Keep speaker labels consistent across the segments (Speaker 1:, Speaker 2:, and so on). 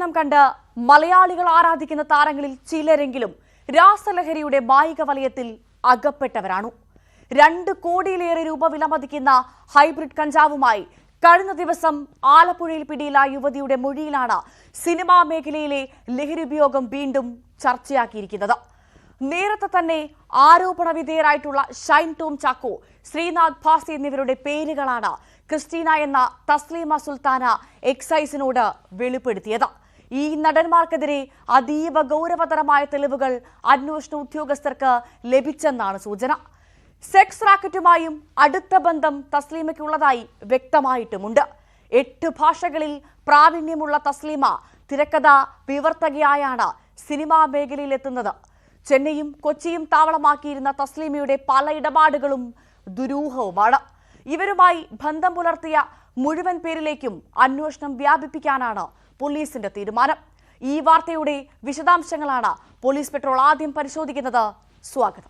Speaker 1: പ്രകടനം കണ്ട് മലയാളികൾ ആരാധിക്കുന്ന താരങ്ങളിൽ ചിലരെങ്കിലും രാസലഹരിയുടെ മായിക വലയത്തിൽ അകപ്പെട്ടവരാണ്. 2 കോടിയിലേറെ രൂപ വിലമതിക്കുന്ന ഹൈബ്രിഡ് കഞ്ചാവുമായി കഴിഞ്ഞ ദിവസം ആലപ്പുഴയിൽ പിടിയിലായ യുവതിയുടെ മൊഴിയിലാണ് സിനിമാ മേഖലയിലെ ലഹരി ഉപയോഗം വീണ്ടും ചർച്ചയാക്കിയിരിക്കുന്നത്. നേരത്തെ തന്നെ ആരോപണ വിധേയരായിട്ടുള്ള ഷൈൻ ടോം ചാക്കോ, ശ്രീനാഥ് ഭാസി എന്നിവരുടെ പേരുകളാണ് ക്രിസ്റ്റീന എന്ന തസ്ലീമ സുൽത്താന എക്സൈസിനോട് വെളിപ്പെടുത്തിയത്. ഈ നടന്മാർക്കെതിരെ അതീവ ഗൗരവതരമായ തെളിവുകൾ അന്വേഷണ ഉദ്യോഗസ്ഥർക്ക് ലഭിച്ചെന്നാണ് സൂചന. സെക്സ് റാക്കറ്റുമായും അടുത്ത ബന്ധം തസ്ലീമയ്ക്കുള്ളതായി വ്യക്തമായിട്ടുമുണ്ട്. 8 ഭാഷകളിൽ പ്രാവീണ്യമുള്ള തസ്ലീമ തിരക്കഥ വിവർത്തകയായാണ് സിനിമാ മേഖലയിലെത്തുന്നത്. ചെന്നൈയും കൊച്ചിയും താവളമാക്കിയിരുന്ന തസ്ലീമയുടെ പല ഇടപാടുകളും ദുരൂഹവുമാണ്. ഇവരുമായി ബന്ധം പുലർത്തിയ മുഴുവൻ പേരിലേക്കും അന്വേഷണം വ്യാപിപ്പിക്കാനാണ് പോലീസിന്റെ തീരുമാനം. ഈ വാർത്തയുടെ വിശദാംശങ്ങളാണ് പോലീസ് പെട്രോൾ ആദ്യം പരിശോധിക്കുന്നത്. സ്വാഗതം.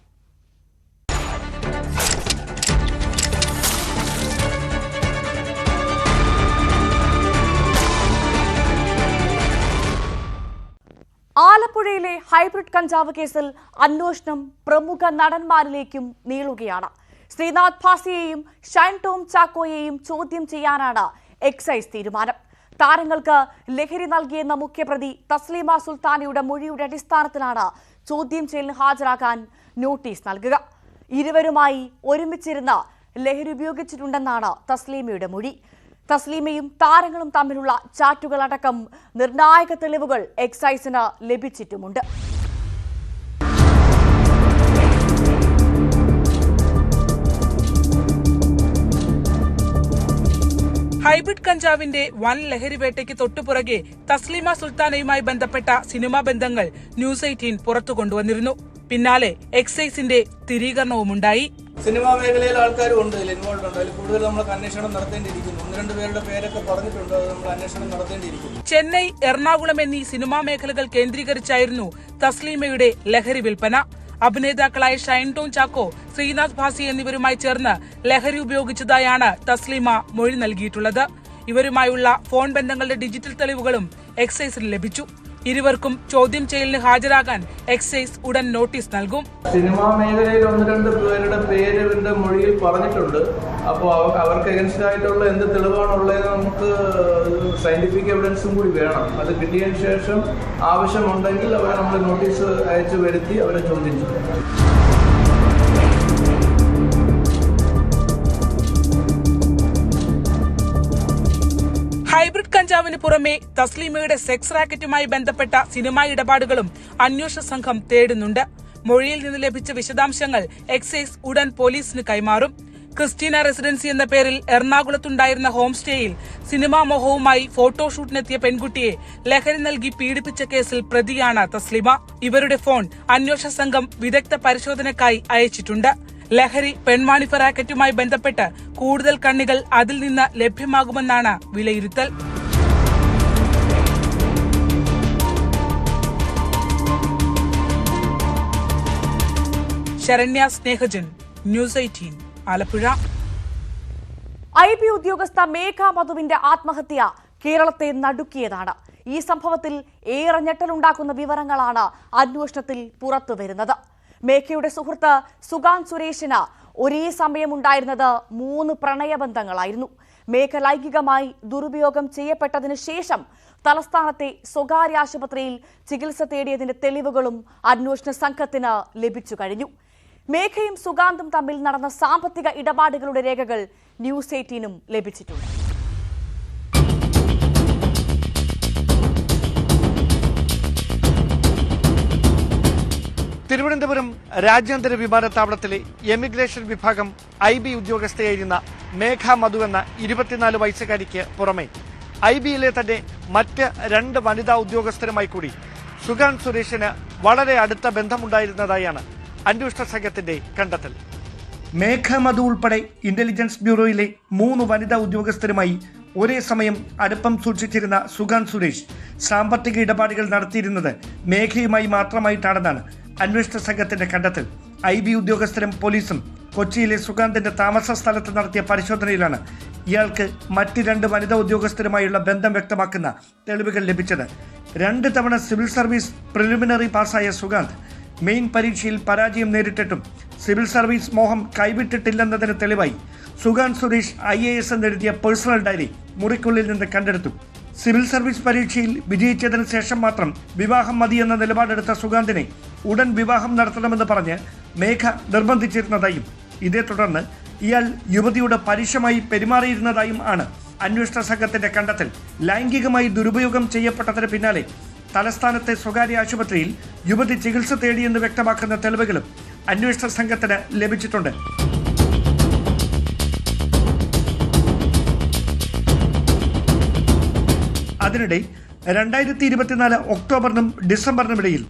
Speaker 1: ആലപ്പുഴയിലെ ഹൈബ്രിഡ് കഞ്ചാവ് കേസിൽ അന്വേഷണം പ്രമുഖ നടന്മാരിലേക്കും നീളുകയാണ്. ശ്രീനാഥ് ഭാസിയെയും ഷൈൻ ടോം ചാക്കോയെയും ചോദ്യം ചെയ്യാനാണ് എക്സൈസ് തീരുമാനം. താരങ്ങൾക്ക് ലഹരി നൽകിയെന്ന മുഖ്യപ്രതി തസ്ലീമ സുൽത്താനയുടെ മൊഴിയുടെ അടിസ്ഥാനത്തിലാണ് ചോദ്യം ചെയ്യലിന് ഹാജരാകാൻ നോട്ടീസ് നൽകുക. ഇരുവരുമായി ഒരുമിച്ചിരുന്ന് ലഹരി ഉപയോഗിച്ചിട്ടുണ്ടെന്നാണ് തസ്ലീമയുടെ മൊഴി. തസ്ലീമയും താരങ്ങളും തമ്മിലുള്ള ചാറ്റുകളടക്കം നിർണായക തെളിവുകൾ എക്സൈസിന് ലഭിച്ചിട്ടുമുണ്ട്.
Speaker 2: ഹൈബ്രിഡ് കഞ്ചാവിന്റെ വൻ ലഹരിവേട്ടയ്ക്ക് തൊട്ടുപുറകെ തസ്ലീമ സുൽത്താനയുമായി ബന്ധപ്പെട്ട സിനിമാ ബന്ധങ്ങൾ ന്യൂസ് 18 പുറത്തു കൊണ്ടുവന്നിരുന്നു. പിന്നാലെ എക്സൈസിന്റെ സ്ഥിരീകരണവുമുണ്ടായി.
Speaker 3: സിനിമാ മേഖലയിൽ ആൾക്കാരും ഉണ്ട്, ഇൻവോൾവ് ഉണ്ട്. അതിൽ കൂടുതൽ നമ്മൾ അന്വേഷണം നടത്തേണ്ടിയിരിക്കുന്നു. 1-2 പേരുടെ പേരൊക്കെ പറഞ്ഞിട്ടുണ്ട്, അത് നമ്മൾ അന്വേഷണം നടത്തേണ്ടിയിരിക്കുന്നു.
Speaker 2: ചെന്നൈ, എറണാകുളം എന്നീ സിനിമാ മേഖലകൾ കേന്ദ്രീകരിച്ചായിരുന്നു തസ്ലീമയുടെ ലഹരി വിൽപ്പന. അഭിനേതാക്കളായ ഷൈൻ ടോം ചാക്കോ, ശ്രീനാഥ് ഭാസി എന്നിവരുമായി ചേർന്ന് ലഹരി ഉപയോഗിച്ചതായാണ് തസ്ലീമ മൊഴി നൽകിയിട്ടുള്ളത്. ഇവരുമായുള്ള ഫോൺ ബന്ധങ്ങളുടെ ഡിജിറ്റൽ തെളിവുകളും എക്സൈസിന് ലഭിച്ചു. ഇരുവർക്കും ചോദ്യം ചെയ്യലിന് ഹാജരാകാൻ എക്സൈസ് ഉടൻ നോട്ടീസ് നൽകും.
Speaker 3: സിനിമാ മേഖലയിൽ 1-2 പേരുടെ പേര് ഇവരുടെ മൊഴിയിൽ പറഞ്ഞിട്ടുണ്ട്. അപ്പോൾ അവർക്ക് എഗൻസ്റ്റ് ആയിട്ടുള്ള എന്ത് തെളിവാണുള്ളത് നമുക്ക് സയന്റിഫിക് എവിഡൻസും കൂടി വേണം. അത് കിട്ടിയതിന് ശേഷം ആവശ്യമുണ്ടെങ്കിൽ അവരെ നമ്മൾ നോട്ടീസ് അയച്ചു വരുത്തി അവരെ ചോദ്യം ചെയ്യും.
Speaker 2: ഹൈബ്രിഡ് കഞ്ചാവിന് പുറമെ തസ്ലീമയുടെ സെക്സ് റാക്കറ്റുമായി ബന്ധപ്പെട്ട സിനിമാ ഇടപാടുകളും അന്വേഷണ സംഘം തേടുന്നുണ്ട്. മൊഴിയിൽ നിന്ന് ലഭിച്ച വിശദാംശങ്ങൾ എക്സൈസ് ഉടൻ പോലീസിന് കൈമാറും. ക്രിസ്റ്റീന റെസിഡൻസി എന്ന പേരിൽ എറണാകുളത്തുണ്ടായിരുന്ന ഹോം സ്റ്റേയിൽ സിനിമാ മോഹവുമായി ഫോട്ടോഷൂട്ടിനെത്തിയ പെൺകുട്ടിയെ ലഹരി നൽകി പീഡിപ്പിച്ച കേസിൽ പ്രതിയാണ് തസ്ലീമ. ഇവരുടെ ഫോൺ അന്വേഷണ സംഘം വിദഗ്ധ പരിശോധനയ്ക്കായി അയച്ചിട്ടുണ്ട്. ലഹരി, പെൺവാണിഭ റാക്കറ്റുമായി ബന്ധപ്പെട്ട് കൂടുതൽ കണ്ണികൾ അതിൽ നിന്ന് ലഭ്യമാകുമെന്നാണ് വിലയിരുത്തൽ. ശരണ്യ സ്നേഹജൻ, ന്യൂസ് 18, ആലപ്പുഴ.
Speaker 1: IB ഉദ്യോഗസ്ഥ മേഘ മധുവിന്റെ ആത്മഹത്യ കേരളത്തെ നടുക്കിയതാണ്. ഈ സംഭവത്തിൽ ഏറെ ഞെട്ടലുണ്ടാക്കുന്ന വിവരങ്ങളാണ് അന്വേഷണത്തിൽ പുറത്തുവരുന്നത്. മേഘയുടെ സുഹൃത്ത് സുഗാൻ സുരേഷിന് ഒരേ സമയമുണ്ടായിരുന്നത് 3 പ്രണയബന്ധങ്ങളായിരുന്നു. മേഘ ലൈംഗികമായി ദുരുപയോഗം ചെയ്യപ്പെട്ടതിനു ശേഷം തലസ്ഥാനത്തെ സ്വകാര്യ ആശുപത്രിയിൽ ചികിത്സ തേടിയതിന്റെ തെളിവുകളും അന്വേഷണ സംഘത്തിന് ലഭിച്ചു കഴിഞ്ഞു. മേഘയും സുഗാന്തും തമ്മിൽ നടന്ന സാമ്പത്തിക ഇടപാടുകളുടെ രേഖകൾ ന്യൂസ് 18 ലഭിച്ചിട്ടുണ്ട്.
Speaker 4: തിരുവനന്തപുരം രാജ്യാന്തര വിമാനത്താവളത്തിലെ എമിഗ്രേഷൻ വിഭാഗം IB ഉദ്യോഗസ്ഥയായിരുന്ന മേഘ മധു എന്ന 24 വയസ്സുകാരിക്ക് പുറമെ IBയിലെ തന്നെ മറ്റ് 2 വനിതാ ഉദ്യോഗസ്ഥരുമായി കൂടി സുഗാൻ സുരേഷിന് വളരെ അടുത്ത ബന്ധമുണ്ടായിരുന്നതായാണ് അന്വേഷണ സംഘത്തിന്റെ കണ്ടെത്തൽ. മേഘ മധു ഉൾപ്പെടെ ഇന്റലിജൻസ് ബ്യൂറോയിലെ 3 വനിതാ ഉദ്യോഗസ്ഥരുമായി ഒരേ സമയം അടുപ്പം സൂക്ഷിച്ചിരുന്ന സുഗാൻ സുരേഷ് സാമ്പത്തിക ഇടപാടുകൾ നടത്തിയിരുന്നത് മേഘയുമായി മാത്രമായിട്ടാണെന്നാണ് അന്വേഷണ സംഘത്തിന്റെ കണ്ടെത്തൽ. IB ഉദ്യോഗസ്ഥരും പോലീസും കൊച്ചിയിലെ സുഗാന്തിന്റെ താമസ സ്ഥലത്ത് നടത്തിയ പരിശോധനയിലാണ് ഇയാൾക്ക് മറ്റ് 2 വനിതാ ഉദ്യോഗസ്ഥരുമായുള്ള ബന്ധം വ്യക്തമാക്കുന്ന തെളിവുകൾ ലഭിച്ചത്. 2 തവണ സിവിൽ സർവീസ് പ്രിലിമിനറി പാസ്സായ സുഗാന്ത് മെയിൻ പരീക്ഷയിൽ പരാജയം നേരിട്ടിട്ടും സിവിൽ സർവീസ് മോഹം കൈവിട്ടിട്ടില്ലെന്നതിന് തെളിവായി സുഗാന്ത് സുരേഷ് IAS എന്നെഴുതിയ പേഴ്സണൽ ഡയറി മുറിക്കുള്ളിൽ നിന്ന് കണ്ടെടുത്തു. സിവിൽ സർവീസ് പരീക്ഷയിൽ വിജയിച്ചതിന് ശേഷം മാത്രം വിവാഹം മതിയെന്ന നിലപാടെടുത്ത സുഗാന്തിനെ ഉടൻ വിവാഹം നടത്തണമെന്ന് പറഞ്ഞ് മേഘ നിർബന്ധിച്ചിരുന്നതായും ഇതേ തുടർന്ന് ഇയാൾ യുവതിയോട് പരുഷമായി പെരുമാറിയിരുന്നതായും ആണ് അന്വേഷണ സംഘത്തിന്റെ കണ്ടെത്തൽ. ലൈംഗികമായി ദുരുപയോഗം ചെയ്യപ്പെട്ടതിന് പിന്നാലെ തലസ്ഥാനത്തെ സ്വകാര്യ ആശുപത്രിയിൽ യുവതി ചികിത്സ തേടിയെന്ന് വ്യക്തമാക്കുന്ന തെളിവുകളും അന്വേഷണ സംഘത്തിന് ലഭിച്ചിട്ടുണ്ട്. അതിനിടെ 2024 ഒക്ടോബറിനും ഡിസംബറിനും ഇടയിൽ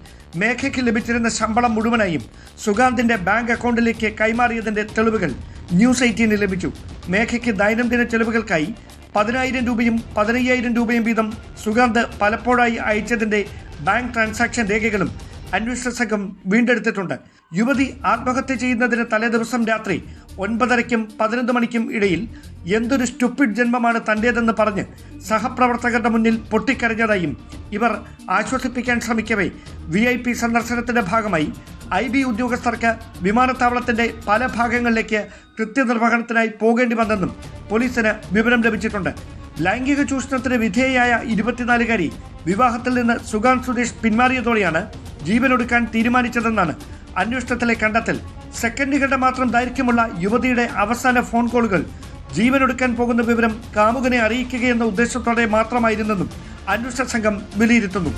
Speaker 4: മേഘയ്ക്ക് ലഭിച്ചിരുന്ന ശമ്പളം മുഴുവനായും സുഗാന്തിന്റെ ബാങ്ക് അക്കൗണ്ടിലേക്ക് കൈമാറിയതിന്റെ തെളിവുകൾ ന്യൂസ് 18 ലഭിച്ചു. മേഘയ്ക്ക് ദൈനംദിന ചെലവുകൾക്കായി 10,000 രൂപയും 15,000 രൂപയും വീതം സുഗാന്ത് പലപ്പോഴായി അയച്ചതിന്റെ ബാങ്ക് ട്രാൻസാക്ഷൻ രേഖകളും അന്വേഷണ സംഘം വീണ്ടെടുത്തിട്ടുണ്ട്. യുവതി ആത്മഹത്യ ചെയ്യുന്നതിന് തലേദിവസം രാത്രി 9:30ക്കും 11 മണിക്കും ഇടയിൽ എന്തൊരു സ്റ്റുപ്പിഡ് ജന്മമാണ് തന്റേതെന്ന് പറഞ്ഞ് സഹപ്രവർത്തകരുടെ മുന്നിൽ പൊട്ടിക്കരഞ്ഞതായും ഇവർ ആശ്വസിപ്പിക്കാൻ ശ്രമിക്കവേ VIP സന്ദർശനത്തിന്റെ ഭാഗമായി IB ഉദ്യോഗസ്ഥർക്ക് വിമാനത്താവളത്തിന്റെ പല ഭാഗങ്ങളിലേക്ക് കൃത്യനിർവഹണത്തിനായി പോകേണ്ടി വന്നെന്നും പോലീസിന് വിവരം ലഭിച്ചിട്ടുണ്ട്. ലൈംഗിക ചൂഷണത്തിന് വിധേയയായ 24-കാരി വിവാഹത്തിൽ നിന്ന് സുഗാന്ത് സുരേഷ് പിന്മാറിയതോടെയാണ് ജീവനൊടുക്കാൻ തീരുമാനിച്ചതെന്നാണ് അന്വേഷണത്തിലെ കണ്ടെത്തൽ. സെക്കൻഡുകളുടെ മാത്രം ദൈർഘ്യമുള്ള യുവതിയുടെ അവസാന ഫോൺ കോളുകൾ ജീവനൊടുക്കാൻ പോകുന്ന വിവരം കാമുകനെ അറിയിക്കുകയെന്ന ഉദ്ദേശത്തോടെ മാത്രമായിരുന്നെന്നും അന്വേഷണ സംഘം വിലയിരുത്തുന്നു.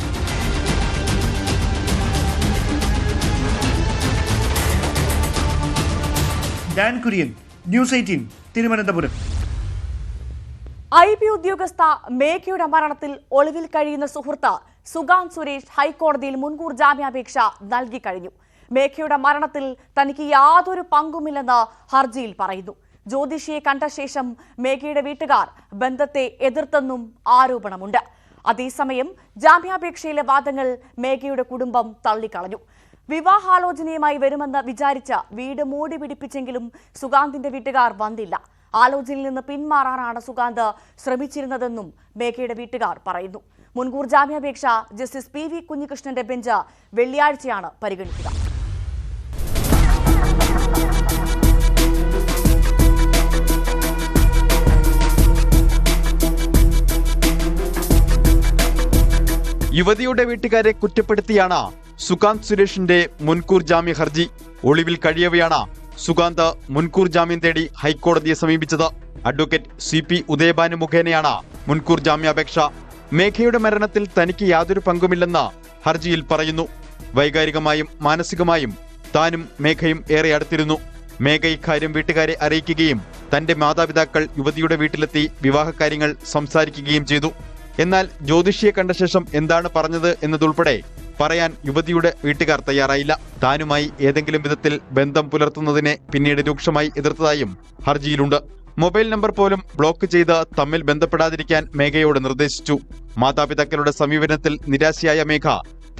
Speaker 4: Dan Kurian, news 18, Thiruvananthapuram.
Speaker 1: IB ഉദ്യോഗസ്ഥ മേഘയുടെ മരണത്തിൽ ഒളിവിൽ കഴിയുന്ന സുഹൃത്ത് സുഗാന്ത് സുരേഷ് ഹൈക്കോടതിയിൽ മുൻകൂർ ജാമ്യാപേക്ഷ നൽകി കഴിഞ്ഞു. മേഘയുടെ മരണത്തിൽ തനിക്ക് യാതൊരു പങ്കുമില്ലെന്ന് ഹർജിയിൽ പറയുന്നു. ജ്യോതിഷിയെ കണ്ട ശേഷം മേഘയുടെ വീട്ടുകാർ ബന്ധത്തെ എതിർത്തെന്നും ആരോപണമുണ്ട്. അതേസമയം ജാമ്യാപേക്ഷയിലെ വാദങ്ങൾ മേഘയുടെ കുടുംബം തള്ളിക്കളഞ്ഞു. വിവാഹാലോചനയുമായി വരുമെന്ന് വിചാരിച്ച് വീട് മൂടി പിടിപ്പിച്ചെങ്കിലും സുഗാന്തിന്റെ വീട്ടുകാർ വന്നില്ല. ആലോചനയിൽ നിന്ന് പിന്മാറാനാണ് സുഗാന്ത് ശ്രമിച്ചിരുന്നതെന്നും മേഘയുടെ വീട്ടുകാർ പറയുന്നു. മുൻകൂർ ജാമ്യാപേക്ഷ ജസ്റ്റിസ് PV കുഞ്ഞികൃഷ്ണന്റെ ബെഞ്ച് വെള്ളിയാഴ്ചയാണ് പരിഗണിക്കുക.
Speaker 5: യുവതിയുടെ വീട്ടുകാരെ കുറ്റപ്പെടുത്തിയാണ് സുഗാന്ത് സുരേഷിന്റെ മുൻകൂർ ജാമ്യ ഹർജി. ഒളിവിൽ കഴിയവെയാണ് സുഗാന്ത് മുൻകൂർ ജാമ്യം തേടി ഹൈക്കോടതിയെ സമീപിച്ചത്. അഡ്വക്കേറ്റ് CP ഉദയഭാനു മുഖേനയാണ് മുൻകൂർ ജാമ്യാപേക്ഷ. മേഘയുടെ മരണത്തിൽ തനിക്ക് യാതൊരു പങ്കുമില്ലെന്ന് ഹർജിയിൽ പറയുന്നു. വൈകാരികമായും മാനസികമായും താനും മേഘയും ഏറെ അടുത്തിരുന്നു. മേഘ ഇക്കാര്യം വീട്ടുകാരെ അറിയിക്കുകയും തന്റെ മാതാപിതാക്കൾ യുവതിയുടെ വീട്ടിലെത്തി വിവാഹകാര്യങ്ങൾ സംസാരിക്കുകയും ചെയ്തു. എന്നാൽ ജ്യോതിഷിയെ കണ്ട ശേഷം എന്താണ് പറഞ്ഞത് എന്നതുൾപ്പെടെ പറയാൻ യുവതിയുടെ വീട്ടുകാർ തയ്യാറായില്ല. താനുമായി ഏതെങ്കിലും വിധത്തിൽ ബന്ധം പുലർത്തുന്നതിനെ പിന്നീട് രൂക്ഷമായി എതിർത്തതായും ഹർജിയിലുണ്ട്. മൊബൈൽ നമ്പർ പോലും ബ്ലോക്ക് ചെയ്ത് തമ്മിൽ ബന്ധപ്പെടാതിരിക്കാൻ മേഘയോട് നിർദ്ദേശിച്ചു. മാതാപിതാക്കളുടെ സമീപനത്തിൽ നിരാശയായ മേഘ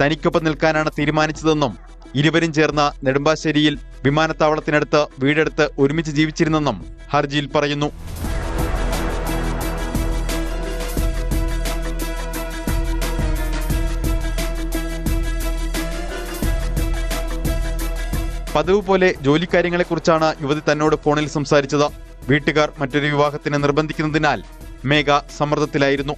Speaker 5: തനിക്കൊപ്പം നിൽക്കാനാണ് തീരുമാനിച്ചതെന്നും ഇരുവരും ചേർന്ന് നെടുമ്പാശ്ശേരിയിൽ വിമാനത്താവളത്തിനടുത്ത് വീടെടുത്ത് ഒരുമിച്ച് ജീവിച്ചിരുന്നെന്നും ഹർജിയിൽ പറയുന്നു. പതിവ് പോലെ ജോലിക്കാര്യങ്ങളെക്കുറിച്ചാണ് യുവതി തന്നോട് ഫോണിൽ സംസാരിച്ചത്. വീട്ടുകാർ മറ്റൊരു വിവാഹത്തിന് നിർബന്ധിക്കുന്നതിനാൽ മേഘ സമ്മർദ്ദത്തിലായിരുന്നു.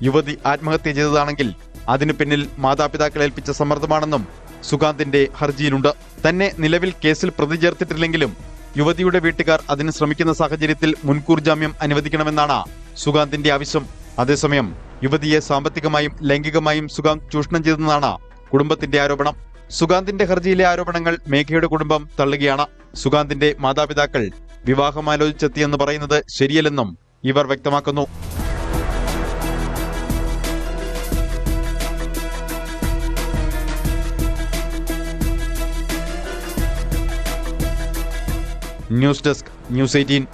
Speaker 5: യുവതി ആത്മഹത്യ ചെയ്തതാണെങ്കിൽ അതിനു പിന്നിൽ മാതാപിതാക്കൾ ഏൽപ്പിച്ച സമ്മർദ്ദമാണെന്നും സുഗാന്തിന്റെ ഹർജിയിലുണ്ട്. തന്നെ നിലവിൽ കേസിൽ പ്രതി ചേർത്തിട്ടില്ലെങ്കിലും യുവതിയുടെ വീട്ടുകാർ അതിന് ശ്രമിക്കുന്ന സാഹചര്യത്തിൽ മുൻകൂർ ജാമ്യം അനുവദിക്കണമെന്നാണ് സുഗാന്തിന്റെ ആവശ്യം. അതേസമയം യുവതിയെ സാമ്പത്തികമായും ലൈംഗികമായും സുഗാന്ത് ചൂഷണം ചെയ്തെന്നാണ് കുടുംബത്തിന്റെ ആരോപണം. സുഗാന്തിന്റെ ഹർജിയിലെ ആരോപണങ്ങൾ മേഘയുടെ കുടുംബം തള്ളുകയാണ്. സുഗാന്തിന്റെ മാതാപിതാക്കൾ വിവാഹമാലോചിച്ചെത്തിയെന്ന് പറയുന്നത് ശരിയല്ലെന്നും ഇവർ വ്യക്തമാക്കുന്നു. News desk, news 18.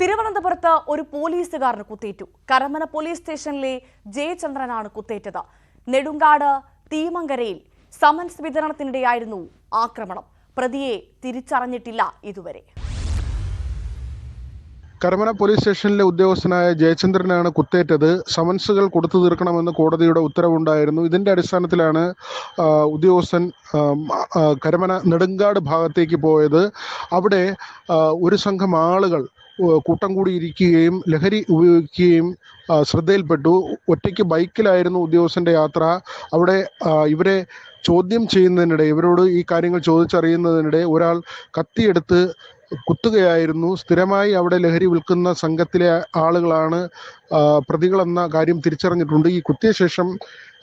Speaker 1: തിരുവനന്തപുരത്ത് ഒരു പോലീസുകാരന് കുത്തേറ്റു. കരമന പോലീസ് സ്റ്റേഷനിലെ ജയചന്ദ്രനാണ് കുത്തേറ്റത്. നെടുങ്കാട് തീമങ്കരയിൽ സമൻസ് വിതരണത്തിനിടെയായിരുന്നു ആക്രമണം. പ്രതിയെ തിരിച്ചറിഞ്ഞിട്ടില്ല ഇതുവരെ.
Speaker 6: കരമന പോലീസ് സ്റ്റേഷനിലെ ഉദ്യോഗസ്ഥനായ ജയചന്ദ്രനാണ് കുത്തേറ്റത്. സമൻസുകൾ കൊടുത്തു തീർക്കണമെന്ന് കോടതിയുടെ ഉത്തരവുണ്ടായിരുന്നു. ഇതിന്റെ അടിസ്ഥാനത്തിലാണ് ഉദ്യോഗസ്ഥൻ കരമന നെടുങ്കാട് ഭാഗത്തേക്ക് പോയത്. അവിടെ ഒരു സംഘം ആളുകൾ കൂട്ടം കൂടിയിരിക്കുകയും ലഹരി ഉപയോഗിക്കുകയും ശ്രദ്ധയിൽപ്പെട്ടു. ഒറ്റയ്ക്ക് ബൈക്കിലായിരുന്നു ഉദ്യോഗസ്ഥന്റെ യാത്ര. അവിടെ ഇവരെ ചോദ്യം ചെയ്യുന്നതിനിടെ, ഇവരോട് ഈ കാര്യങ്ങൾ ചോദിച്ചറിയുന്നതിനിടെ ഒരാൾ കത്തിയെടുത്ത് കുത്തുകയായിരുന്നു. സ്ഥിരമായി അവിടെ ലഹരി വിൽക്കുന്ന സംഘത്തിലെ ആളുകളാണ് പ്രതികളെന്ന കാര്യം തിരിച്ചറിഞ്ഞിട്ടുണ്ട്. ഈ കുത്തിയ ശേഷം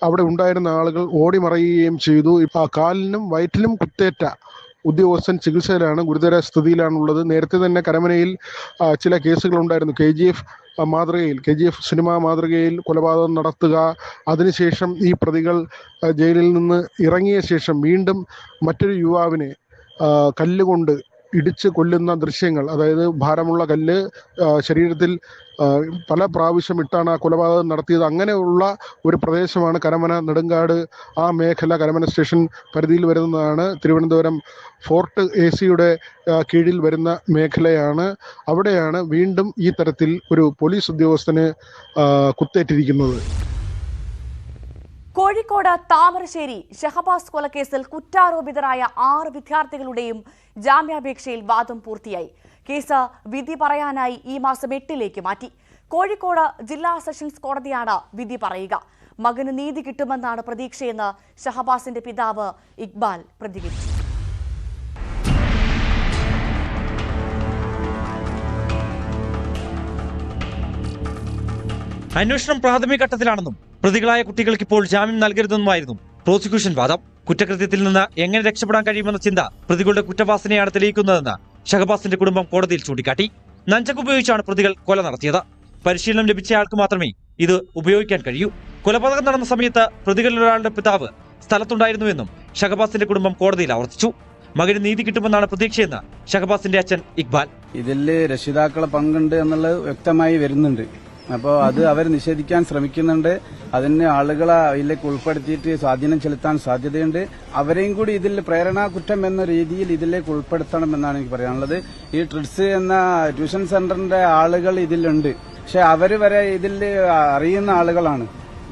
Speaker 6: അവിടെ ഉണ്ടായിരുന്ന ആളുകൾ ഓടിമറയുകയും ചെയ്തു. കാലിനും വയറ്റിലും കുത്തേറ്റ ഉദ്യോഗസ്ഥൻ ചികിത്സയിലാണ്, ഗുരുതര സ്ഥിതിയിലാണുള്ളത്. നേരത്തെ തന്നെ കരമനയിൽ ചില കേസുകളുണ്ടായിരുന്നു. KGF സിനിമാ മാതൃകയിൽ കൊലപാതകം നടത്തുക, അതിനുശേഷം ഈ പ്രതികൾ ജയിലിൽ നിന്ന് ഇറങ്ങിയ ശേഷം വീണ്ടും മറ്റൊരു യുവാവിനെ കല്ലുകൊണ്ട് ഇടിച്ച് കൊല്ലുന്ന ദൃശ്യങ്ങൾ, അതായത് ഭാരമുള്ള കല്ല് ശരീരത്തിൽ പല പ്രാവശ്യം ഇട്ടാണ് ആ കൊലപാതകം നടത്തിയത്. അങ്ങനെയുള്ള ഒരു പ്രദേശമാണ് കരമന നെടുങ്കാട്. ആ മേഖല കരമന സ്റ്റേഷൻ പരിധിയിൽ വരുന്നതാണ്. തിരുവനന്തപുരം ഫോർട്ട് AC-യുടെ കീഴിൽ വരുന്ന മേഖലയാണ്. അവിടെയാണ് വീണ്ടും ഈ തരത്തിൽ ഒരു പോലീസ് ഉദ്യോഗസ്ഥന് കുത്തേറ്റിരിക്കുന്നത്.
Speaker 1: കോഴിക്കോട് താമരശ്ശേരി ഷഹബാസ് കൊലക്കേസിൽ കുറ്റാരോപിതരായ 6 വിദ്യാർത്ഥികളുടെയും ജാമ്യാപേക്ഷയിൽ വാദം പൂർത്തിയായി. കേസ് വിധി പറയാനായി ഈ മാസം 8-ലേക്ക് മാറ്റി. കോഴിക്കോട് ജില്ലാ സെഷൻസ് കോടതിയാണ് വിധി പറയുക. മകന് നീതി കിട്ടുമെന്നാണ് പ്രതീക്ഷയെന്ന് ഷഹബാസിന്റെ പിതാവ് ഇക്ബാൽ പ്രതികരിച്ചു.
Speaker 7: അന്വേഷണം പ്രാഥമിക ഘട്ടത്തിലാണെന്നും പ്രതികളായ കുട്ടികൾക്ക് ഇപ്പോൾ ജാമ്യം നൽകരുതെന്നുമായിരുന്നു പ്രോസിക്യൂഷൻ വാദം. കുറ്റകൃത്യത്തിൽ നിന്ന് എങ്ങനെ രക്ഷപ്പെടാൻ കഴിയുമെന്ന ചിന്ത പ്രതികളുടെ കുറ്റവാസനയാണ് തെളിയിക്കുന്നതെന്ന് ഷഹബാസിന്റെ കുടുംബം കോടതിയിൽ ചൂണ്ടിക്കാട്ടി. നഞ്ചക്ക് ഉപയോഗിച്ചാണ് പ്രതികൾ കൊല നടത്തിയത്. പരിശീലനം ലഭിച്ചയാൾക്ക് മാത്രമേ ഇത് ഉപയോഗിക്കാൻ കഴിയൂ. കൊലപാതകം നടന്ന സമയത്ത് പ്രതികളിലൊരാളുടെ പിതാവ് സ്ഥലത്തുണ്ടായിരുന്നുവെന്നും ഷഹബാസിന്റെ കുടുംബം കോടതിയിൽ ആവർത്തിച്ചു. മകന് നീതി കിട്ടുമെന്നാണ് പ്രതീക്ഷയെന്ന് ഷഹബാസിന്റെ അച്ഛൻ ഇക്ബാൽ.
Speaker 8: ഇതിൽ രക്ഷിതാക്കളെ പങ്കുണ്ട് എന്നുള്ളത് വ്യക്തമായി വരുന്നുണ്ട്. അപ്പോൾ അത് അവർ നിഷേധിക്കാൻ ശ്രമിക്കുന്നുണ്ട്. അതിന് ആളുകളെ ഇതിലേക്ക് ഉൾപ്പെടുത്തിയിട്ട് സ്വാധീനം ചെലുത്താൻ സാധ്യതയുണ്ട്. അവരെയും കൂടി ഇതിൽ പ്രേരണാ കുറ്റം എന്ന രീതിയിൽ ഇതിലേക്ക് ഉൾപ്പെടുത്തണം എന്നാണ് എനിക്ക് പറയാനുള്ളത്. ഈ ട്രിഡ്സ് എന്ന ട്യൂഷൻ സെന്ററിന്റെ ആളുകൾ ഇതിലുണ്ട്. പക്ഷെ അവർ വരെ ഇതിൽ അറിയുന്ന ആളുകളാണ്,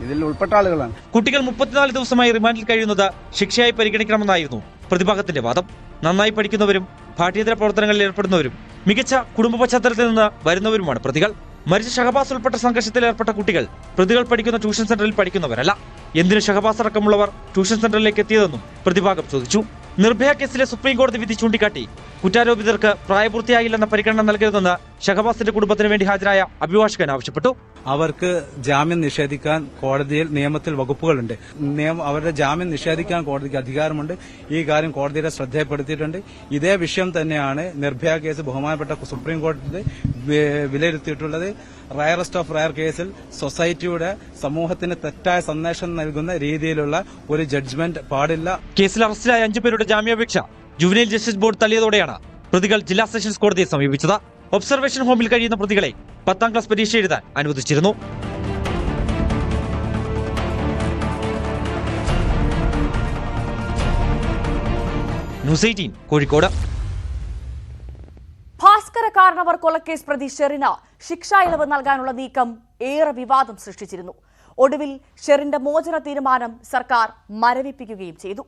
Speaker 8: ഇതിൽ ഉൾപ്പെട്ട ആളുകളാണ്.
Speaker 7: കുട്ടികൾ 34 ദിവസമായി റിമാൻഡിൽ കഴിയുന്നത് ശിക്ഷയായി പരിഗണിക്കണമെന്നായിരുന്നു പ്രതിഭാഗത്തിന്റെ വാദം. നന്നായി പഠിക്കുന്നവരും പാഠ്യേതര പ്രവർത്തനങ്ങളിൽ ഏർപ്പെടുന്നവരും മികച്ച കുടുംബ പശ്ചാത്തലത്തിൽ നിന്ന് വരുന്നവരുമാണ് പ്രതികൾ. മരിച്ച ഷഹബാസ് ഉൾപ്പെട്ട സംഘർഷത്തിൽ ഏർപ്പെട്ട കുട്ടികൾ പ്രതികൾ പഠിക്കുന്ന ട്യൂഷൻ സെന്ററിൽ പഠിക്കുന്നവരല്ല. എന്തിന് ഷഹബാസ് അടക്കമുള്ളവർ ട്യൂഷൻ സെന്ററിലേക്ക് എത്തിയതെന്നും പ്രതിഭാഗം ചോദിച്ചു. നിർഭയ കേസിലെ സുപ്രീം കോടതി വിധി ചൂണ്ടിക്കാട്ടി കുറ്റാരോപിതർക്ക് പ്രായപൂർത്തിയായില്ലെന്ന പരിഗണന നൽകരുതെന്ന് ഷഹബാസിന്റെ കുടുംബത്തിന് വേണ്ടി ഹാജരായ അഭിഭാഷകൻ ആവശ്യപ്പെട്ടു.
Speaker 9: അവർക്ക് ജാമ്യം നിഷേധിക്കാൻ കോടതിയിൽ നിയമത്തിൽ വകുപ്പുകളുണ്ട്. അവരുടെ ജാമ്യം നിഷേധിക്കാൻ കോടതിക്ക് അധികാരമുണ്ട്. ഈ കാര്യം കോടതിയുടെ ശ്രദ്ധയിൽപ്പെടുത്തിയിട്ടുണ്ട്. ഇതേ വിഷയം തന്നെയാണ് നിർഭയ കേസ് ബഹുമാനപ്പെട്ട സുപ്രീം കോടതി വിലയിരുത്തിയിട്ടുള്ളത്. റയറസ്റ്റ് ഓഫ് റയർ കേസിൽ സൊസൈറ്റിയുടെ സമൂഹത്തിന് തെറ്റായ സന്ദേശം നൽകുന്ന രീതിയിലുള്ള ഒരു ജഡ്ജ്മെന്റ് പാടില്ല.
Speaker 7: കേസിൽ അറസ്റ്റിലായ 5 പേരുടെ ജാമ്യാപേക്ഷ ജുവനൈൽ ജസ്റ്റിസ് ബോർഡ് തള്ളിയതോടെയാണ് പ്രതികൾ ജില്ലാ സെഷൻസ് കോടതിയെ സമീപിച്ചത്. ഒബ്സർവേഷൻ ഹോമിൽ കഴിയുന്ന പ്രതികളെ 10ാം ക്ലാസ് പരീക്ഷ എഴുതാൻ അനുവദിച്ചിരുന്നു. ന്യൂസ് 18 കോഴിക്കോട്.
Speaker 1: ഭാസ്കര കാരണവർ കൊലക്കേസ് പ്രതി ഷെറിന് ശിക്ഷാ ഇളവ് നൽകാനുള്ള നീക്കം ഏറെ വിവാദം സൃഷ്ടിച്ചിരുന്നു. ഒടുവിൽ ഷെറിന്റെ മോചന തീരുമാനം സർക്കാർ മരവിപ്പിക്കുകയും ചെയ്തു.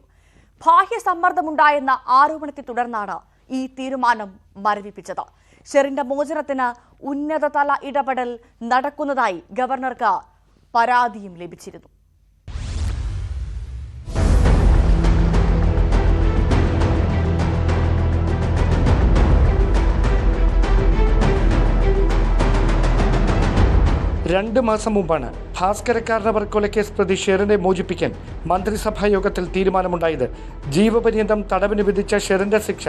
Speaker 1: ബാഹ്യ സമ്മർദ്ദമുണ്ടായെന്ന ആരോപണത്തെ തുടർന്നാണ് ഈ തീരുമാനം മരവിപ്പിച്ചത്. ഷെറിന്റെ മോചനത്തിന് ഉന്നതതല ഇടപെടൽ നടക്കുന്നതായി ഗവർണർക്ക് പരാതിയും ലഭിച്ചിരുന്നു.
Speaker 4: രണ്ട് മാസം മുമ്പാണ് ഭാസ്കര കാരണവർ കൊലക്കേസ് പ്രതി ഷെറിനെ മോചിപ്പിക്കാൻ മന്ത്രിസഭാ യോഗത്തിൽ തീരുമാനമുണ്ടായത്. ജീവപര്യന്തം തടവിന് വിധിച്ച ഷെറിന്റെ ശിക്ഷ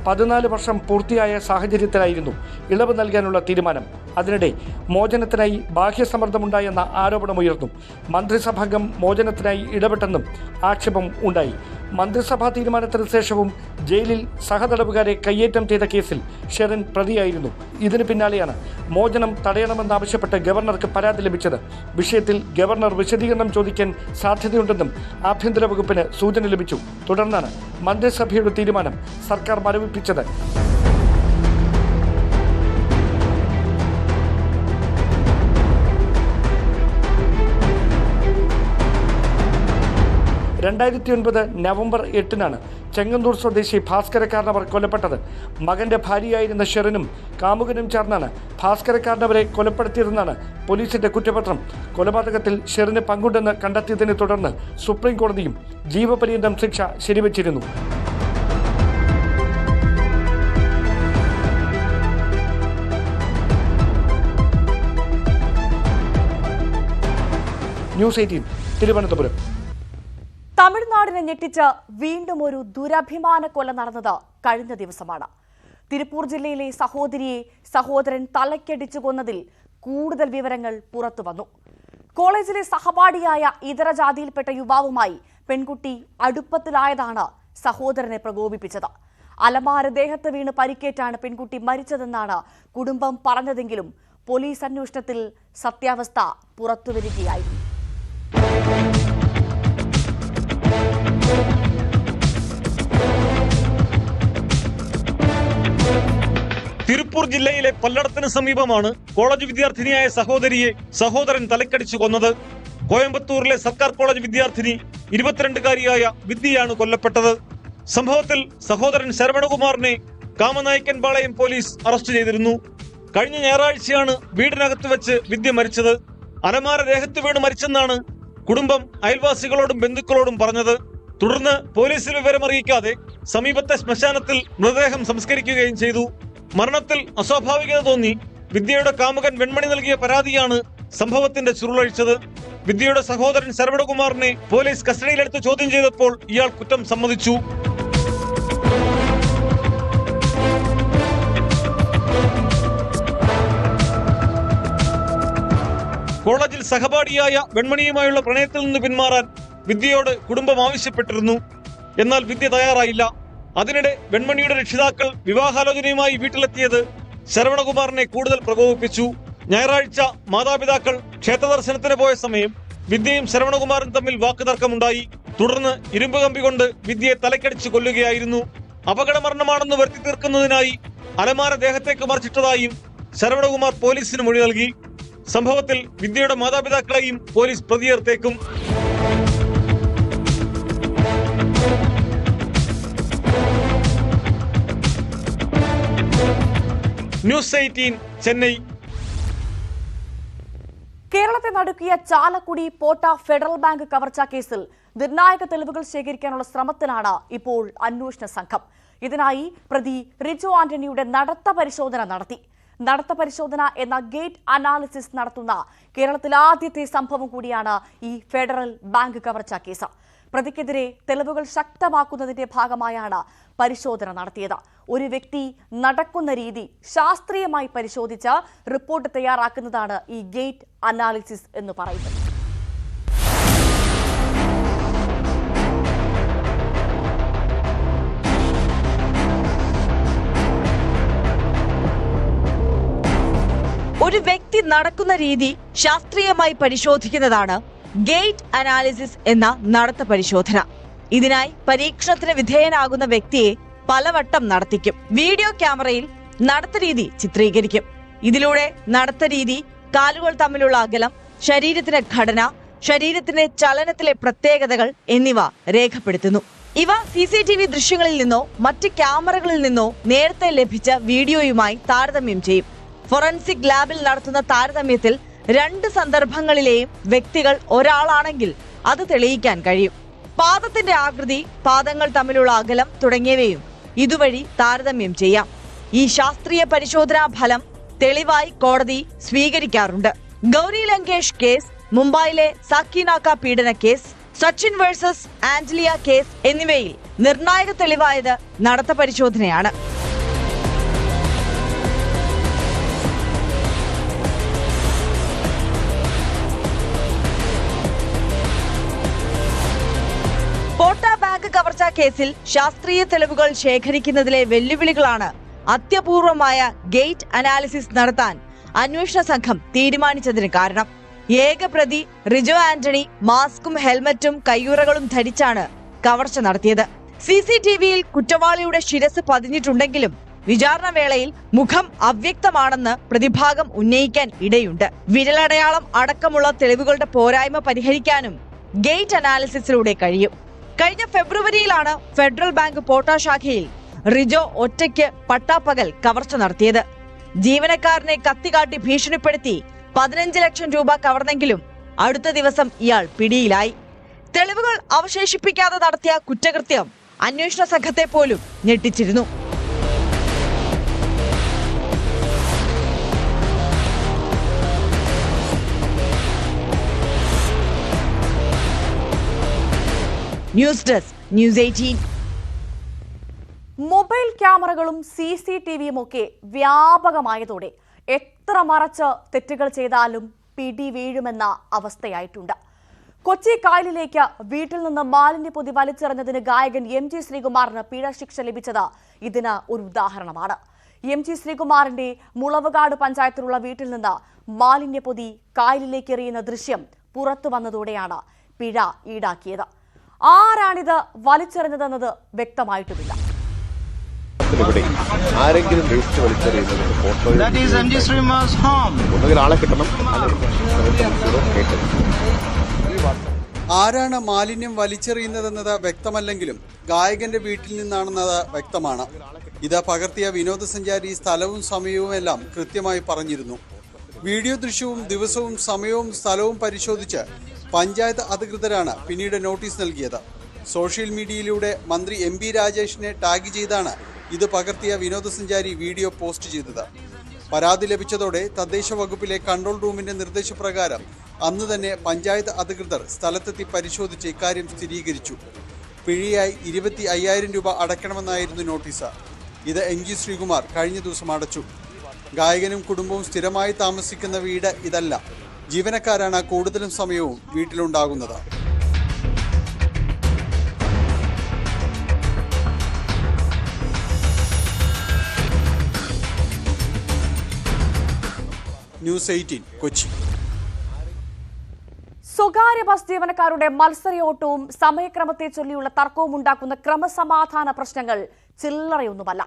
Speaker 4: 14 വർഷം പൂർത്തിയായ സാഹചര്യത്തിലായിരുന്നു ഇളവ് നൽകാനുള്ള തീരുമാനം. അതിനിടെ മോചനത്തിനായി ബാഹ്യസമ്മർദ്ദമുണ്ടായെന്ന ആരോപണമുയർന്നു. മന്ത്രിസഭാംഗം മോചനത്തിനായി ഇടപെട്ടെന്നും ആക്ഷേപം ഉണ്ടായി. മന്ത്രിസഭാ തീരുമാനത്തിന് ശേഷവും ജയിലിൽ സഹതടവുകാരെ കയ്യേറ്റം ചെയ്ത കേസിൽ ഷെറിൻ പ്രതിയായിരുന്നു. ഇതിന് പിന്നാലെയാണ് മോചനം തടയണമെന്നാവശ്യപ്പെട്ട് ഗവർണർക്ക് പരാതി ലഭിച്ചത്. വിഷയത്തിൽ ഗവർണർ വിശദീകരണം ചോദിക്കാൻ സാധ്യതയുണ്ടെന്നും ആഭ്യന്തര വകുപ്പിന് സൂചന ലഭിച്ചു. തുടർന്നാണ് മന്ത്രിസഭയുടെ തീരുമാനം സർക്കാർ മരവിപ്പിച്ചത്. 2009 നവംബർ 8-നാണ് ചെങ്ങന്നൂർ സ്വദേശി ഭാസ്കരക്കാരനവർ കൊല്ലപ്പെട്ടത്. മകന്റെ ഭാര്യയായിരുന്ന ഷെറിനും കാമുകനും ചേർന്നാണ് ഭാസ്കരക്കാരനവരെ കൊലപ്പെടുത്തിയതെന്നാണ് പോലീസിന്റെ കുറ്റപത്രം. കൊലപാതകത്തിൽ ഷെറിന് പങ്കുണ്ടെന്ന് കണ്ടെത്തിയതിനെ തുടർന്ന് സുപ്രീം കോടതിയും ജീവപര്യന്തം ശിക്ഷ ശരിവച്ചിരുന്നു. ന്യൂസ് 18 തിരുവനന്തപുരം.
Speaker 1: തമിഴ്നാടിനെ ഞെട്ടിച്ച് വീണ്ടും ഒരു ദുരഭിമാന കൊല നടന്നത് കഴിഞ്ഞ ദിവസമാണ്. തിരുപ്പൂർ ജില്ലയിലെ സഹോദരിയെ സഹോദരൻ തലയ്ക്കടിച്ചു കൊന്നതിൽ കൂടുതൽ വിവരങ്ങൾ പുറത്തുവന്നു. കോളേജിലെ സഹപാഠിയായ ഇതര ജാതിയിൽപ്പെട്ട യുവാവുമായി പെൺകുട്ടി അടുപ്പത്തിലായതാണ് സഹോദരനെ പ്രകോപിപ്പിച്ചത്. അലമാര ദേഹത്ത് വീണ് പരിക്കേറ്റാണ് പെൺകുട്ടി മരിച്ചതെന്നാണ് കുടുംബം പറഞ്ഞതെങ്കിലും പോലീസ് അന്വേഷണത്തിൽ സത്യാവസ്ഥ പുറത്തുവരികയായിരുന്നു.
Speaker 7: തിരുപ്പൂർ ജില്ലയിലെ പല്ലടത്തിന് സമീപമാണ് കോളേജ് വിദ്യാർത്ഥിനിയായ സഹോദരിയെ സഹോദരൻ തലക്കടിച്ചു കൊന്നത്. കോയമ്പത്തൂരിലെ സർക്കാർ കോളേജ് വിദ്യാർത്ഥിനി 22-കാരിയായ വിദ്യയാണ് കൊല്ലപ്പെട്ടത്. സംഭവത്തിൽ സഹോദരൻ ശരവണകുമാറിനെ കാമനായ്ക്കൻപാളയം പോലീസ് അറസ്റ്റ് ചെയ്തിരുന്നു. കഴിഞ്ഞ ഞായറാഴ്ചയാണ് വീടിനകത്ത് വെച്ച് വിദ്യ മരിച്ചത്. അലമാര ദേഹത്ത് വീണ് മരിച്ചെന്നാണ് കുടുംബം അയൽവാസികളോടും ബന്ധുക്കളോടും പറഞ്ഞത്. തുടർന്ന് പോലീസിൽ വിവരമറിയിക്കാതെ സമീപത്തെ ശ്മശാനത്തിൽ മൃതദേഹം സംസ്കരിക്കുകയും ചെയ്തു. മരണത്തിൽ അസ്വാഭാവികത തോന്നി വിദ്യയുടെ കാമുകൻ വെൺമണി നൽകിയ പരാതിയാണ് സംഭവത്തിന്റെ ചുരുളഴിച്ചത്. വിദ്യയുടെ സഹോദരൻ ശരവണകുമാറിനെ പോലീസ് കസ്റ്റഡിയിലെടുത്ത് ചോദ്യം ചെയ്തപ്പോൾ ഇയാൾ കുറ്റം സമ്മതിച്ചു. കോളേജിൽ സഹപാഠിയായ വെൺമണിയുമായുള്ള പ്രണയത്തിൽ നിന്ന് പിന്മാറാൻ വിദ്യയോട് കുടുംബം ആവശ്യപ്പെട്ടിരുന്നു. എന്നാൽ വിദ്യ തയ്യാറായില്ല. അതിനിടെ വെൺമണിയുടെ രക്ഷിതാക്കൾ വിവാഹാലോചനയുമായി വീട്ടിലെത്തിയത് ശരവണകുമാറിനെ കൂടുതൽ പ്രകോപിപ്പിച്ചു. ഞായറാഴ്ച മാതാപിതാക്കൾ ക്ഷേത്രദർശനത്തിന് പോയ സമയം വിദ്യയും ശരവണകുമാറും തമ്മിൽ വാക്കുതർക്കമുണ്ടായി. തുടർന്ന് ഇരുമ്പ് കമ്പി കൊണ്ട് വിദ്യയെ തലക്കടിച്ചു കൊല്ലുകയായിരുന്നു. അപകടമരണമാണെന്ന് വരുത്തി തീർക്കുന്നതിനായി അലമാര ദേഹത്തേക്ക് മറിച്ചിട്ടതായും ശരവണകുമാർ പോലീസിന് മൊഴി നൽകി. സംഭവത്തിൽ വിദ്യയുടെ മാതാപിതാക്കളെയും പോലീസ് പ്രതിയേർത്തേക്കും. ന്യൂസ് 18 ചെന്നൈ.
Speaker 1: കേരളത്തെ നടുക്കിയ ചാലക്കുടി പോട്ട ഫെഡറൽ ബാങ്ക് കവർച്ചാ കേസിൽ നിർണായക തെളിവുകൾ ശേഖരിക്കാനുള്ള ശ്രമത്തിലാണ് ഇപ്പോൾ അന്വേഷണ സംഘം. ഇതിനായി പ്രതി റിജു ആന്റണിയുടെ നടത്ത പരിശോധന നടത്തി. നടത്ത പരിശോധന എന്ന ഗേറ്റ് അനാലിസിസ് നടത്തുന്ന കേരളത്തിലെ ആദ്യത്തെ സംഭവം കൂടിയാണ് ഈ ഫെഡറൽ ബാങ്ക് കവർച്ചാ കേസ്. പ്രതിക്കെതിരെ തെളിവുകൾ ശക്തമാക്കുന്നതിന്റെ ഭാഗമായാണ് പരിശോധന നടത്തിയത്. ഒരു വ്യക്തി നടക്കുന്ന രീതി ശാസ്ത്രീയമായി പരിശോധിച്ച് റിപ്പോർട്ട് തയ്യാറാക്കുന്നതാണ് ഈ ഗേറ്റ് അനാലിസിസ് എന്ന് പറയുന്നത്.
Speaker 10: ഒരു വ്യക്തി നടക്കുന്ന രീതി ശാസ്ത്രീയമായി പരിശോധിക്കുന്നതാണ് ഗേറ്റ് അനാലിസിസ് എന്ന നടത്ത പരിശോധന. ഇതിനായി പരീക്ഷണത്തിന് വിധേയനാകുന്ന വ്യക്തിയെ പലവട്ടം നടത്തിക്കും. വീഡിയോ ക്യാമറയിൽ നടത്ത രീതി ചിത്രീകരിക്കും. ഇതിലൂടെ നടത്ത രീതി, കാലുകൾ തമ്മിലുള്ള അകലം, ശരീരത്തിന്റെ ഘടന, ശരീരത്തിന്റെ ചലനത്തിലെ പ്രത്യേകതകൾ എന്നിവ രേഖപ്പെടുത്തുന്നു. ഇവ CCTV ദൃശ്യങ്ങളിൽ നിന്നോ മറ്റ് ക്യാമറകളിൽ നിന്നോ നേരത്തെ ലഭിച്ച വീഡിയോയുമായി താരതമ്യം ചെയ്യും. ഫോറൻസിക് ലാബിൽ നടത്തുന്ന താരതമ്യത്തിൽ 2 സന്ദർഭങ്ങളിലെയും വ്യക്തികൾ ഒരാളാണെങ്കിൽ അത് തെളിയിക്കാൻ കഴിയും. പാദത്തിന്റെ ആകൃതി, പാദങ്ങൾ തമ്മിലുള്ള അകലം തുടങ്ങിയവയും ഇതുവഴി താരതമ്യം ചെയ്യാം. ഈ ശാസ്ത്രീയ പരിശോധനാ ഫലം തെളിവായി കോടതി സ്വീകരിക്കാറുണ്ട്. ഗൗരി ലങ്കേഷ് കേസ്, മുംബൈയിലെ സാക്കിനാക്ക പീഡന case, Sachin versus Antilia case എന്നിവയിൽ നിർണായക തെളിവായത് നടത്ത പരിശോധനയാണ്. പോട്ട ബാങ്ക് കവർച്ചാ കേസിൽ ശാസ്ത്രീയ തെളിവുകൾ ശേഖരിക്കുന്നതിലെ വെല്ലുവിളികളാണ് അത്യപൂർവമായ ഗേറ്റ് അനാലിസിസ് നടത്താൻ അന്വേഷണ സംഘം തീരുമാനിച്ചതിന് കാരണം. ഏക പ്രതി റിജോ ആന്റണി മാസ്കും ഹെൽമറ്റും കയ്യുറകളും ധരിച്ചാണ് കവർച്ച നടത്തിയത്. CCTVയിൽ കുറ്റവാളിയുടെ ശിരസ് പതിഞ്ഞിട്ടുണ്ടെങ്കിലും വിചാരണ വേളയിൽ മുഖം അവ്യക്തമാണെന്ന് പ്രതിഭാഗം ഉന്നയിക്കാൻ ഇടയുണ്ട്. വിരലടയാളം അടക്കമുള്ള തെളിവുകളുടെ പോരായ്മ പരിഹരിക്കാനും ഗേറ്റ് അനാലിസിസിലൂടെ കഴിയും. കഴിഞ്ഞ ഫെബ്രുവരിയിലാണ് ഫെഡറൽ ബാങ്ക് പോട്ട ശാഖയിൽ റിജോ ഒറ്റയ്ക്ക് പട്ടാപ്പകൽ കവർച്ച നടത്തിയത്. ജീവനക്കാരനെ കത്തികാട്ടി ഭീഷണിപ്പെടുത്തി 15 ലക്ഷം രൂപ കവർന്നെങ്കിലും അടുത്ത ദിവസം ഇയാൾ പിടിയിലായി. തെളിവുകൾ അവശേഷിപ്പിക്കാതെ നടത്തിയ കുറ്റകൃത്യം അന്വേഷണ സംഘത്തെ പോലും ഞെട്ടിച്ചിരുന്നു. News desk news 18.
Speaker 1: മൊബൈൽ ക്യാമറകളും CCTVയും ഒക്കെ വ്യാപകമായതോടെ എത്ര മറച്ച് തെറ്റുകൾ ചെയ്താലും പിടി വീഴുമെന്ന അവസ്ഥയായിട്ടുണ്ട്. കൊച്ചി കായലിലേക്ക് വീട്ടിൽ നിന്ന് മാലിന്യപ്പൊതി വലിച്ചെറിഞ്ഞതിന് ഗായകൻ MG ശ്രീകുമാറിന് പിഴ ശിക്ഷ ലഭിച്ചത് ഇതിന് ഒരു ഉദാഹരണമാണ്. MG ശ്രീകുമാറിന്റെ മുളവുകാട് പഞ്ചായത്തിലുള്ള വീട്ടിൽ നിന്ന് മാലിന്യപ്പൊതി കായലിലേക്ക് എറിയുന്ന ദൃശ്യം പുറത്തു വന്നതോടെയാണ് പിഴ ഈടാക്കിയത്. ആരാണിത് വലിച്ചെറിഞ്ഞതെന്നത് വ്യക്തമായിട്ടുമില്ല.
Speaker 11: ആരെങ്കിലും വേസ്റ്റ് വലിച്ചെറിയുന്നത് ആളെ കിട്ടണം.
Speaker 12: ആരാണ് മാലിന്യം വലിച്ചെറിയുന്നതെന്നത് വ്യക്തമല്ലെങ്കിലും ഗായകന്റെ വീട്ടിൽ നിന്നാണെന്നത് വ്യക്തമാണ്. ഇത് പകർത്തിയ വിനോദസഞ്ചാരി സ്ഥലവും സമയവും എല്ലാം കൃത്യമായി പറഞ്ഞിരുന്നു. വീഡിയോ ദൃശ്യവും ദിവസവും സമയവും സ്ഥലവും പരിശോധിച്ച് പഞ്ചായത്ത് അധികൃതരാണ് പിന്നീട് നോട്ടീസ് നൽകിയത്. സോഷ്യൽ മീഡിയയിലൂടെ മന്ത്രി MB രാജേഷിനെ ടാഗ് ചെയ്താണ് ഇത് പകർത്തിയ വിനോദസഞ്ചാരി വീഡിയോ പോസ്റ്റ് ചെയ്തത്. പരാതി ലഭിച്ചതോടെ തദ്ദേശ വകുപ്പിലെ കൺട്രോൾ റൂമിന്റെ നിർദ്ദേശപ്രകാരം അന്ന് തന്നെ പഞ്ചായത്ത് അധികൃതർ സ്ഥലത്തെത്തി പരിശോധിച്ച് ഇക്കാര്യം സ്ഥിരീകരിച്ചു. പിഴയായി 25,000 രൂപ അടയ്ക്കണമെന്നായിരുന്നു നോട്ടീസ്. ഇത് MG ശ്രീകുമാർ കഴിഞ്ഞ ദിവസം അടച്ചു. ഗായകനും കുടുംബവും സ്ഥിരമായി താമസിക്കുന്ന വീട് ഇതല്ല. ജീവനക്കാരാണ് കൂടുതലും സമയവും വീട്ടിലുണ്ടാകുന്നത്. ന്യൂസ് 18 കൊച്ചി.
Speaker 1: സ്വകാര്യ ബസ് ജീവനക്കാരുടെ മത്സരയോട്ടവും സമയക്രമത്തെ ചൊല്ലിയുള്ള തർക്കവും ഉണ്ടാക്കുന്ന ക്രമസമാധാന പ്രശ്നങ്ങൾ ചില്ലറയൊന്നുമല്ല.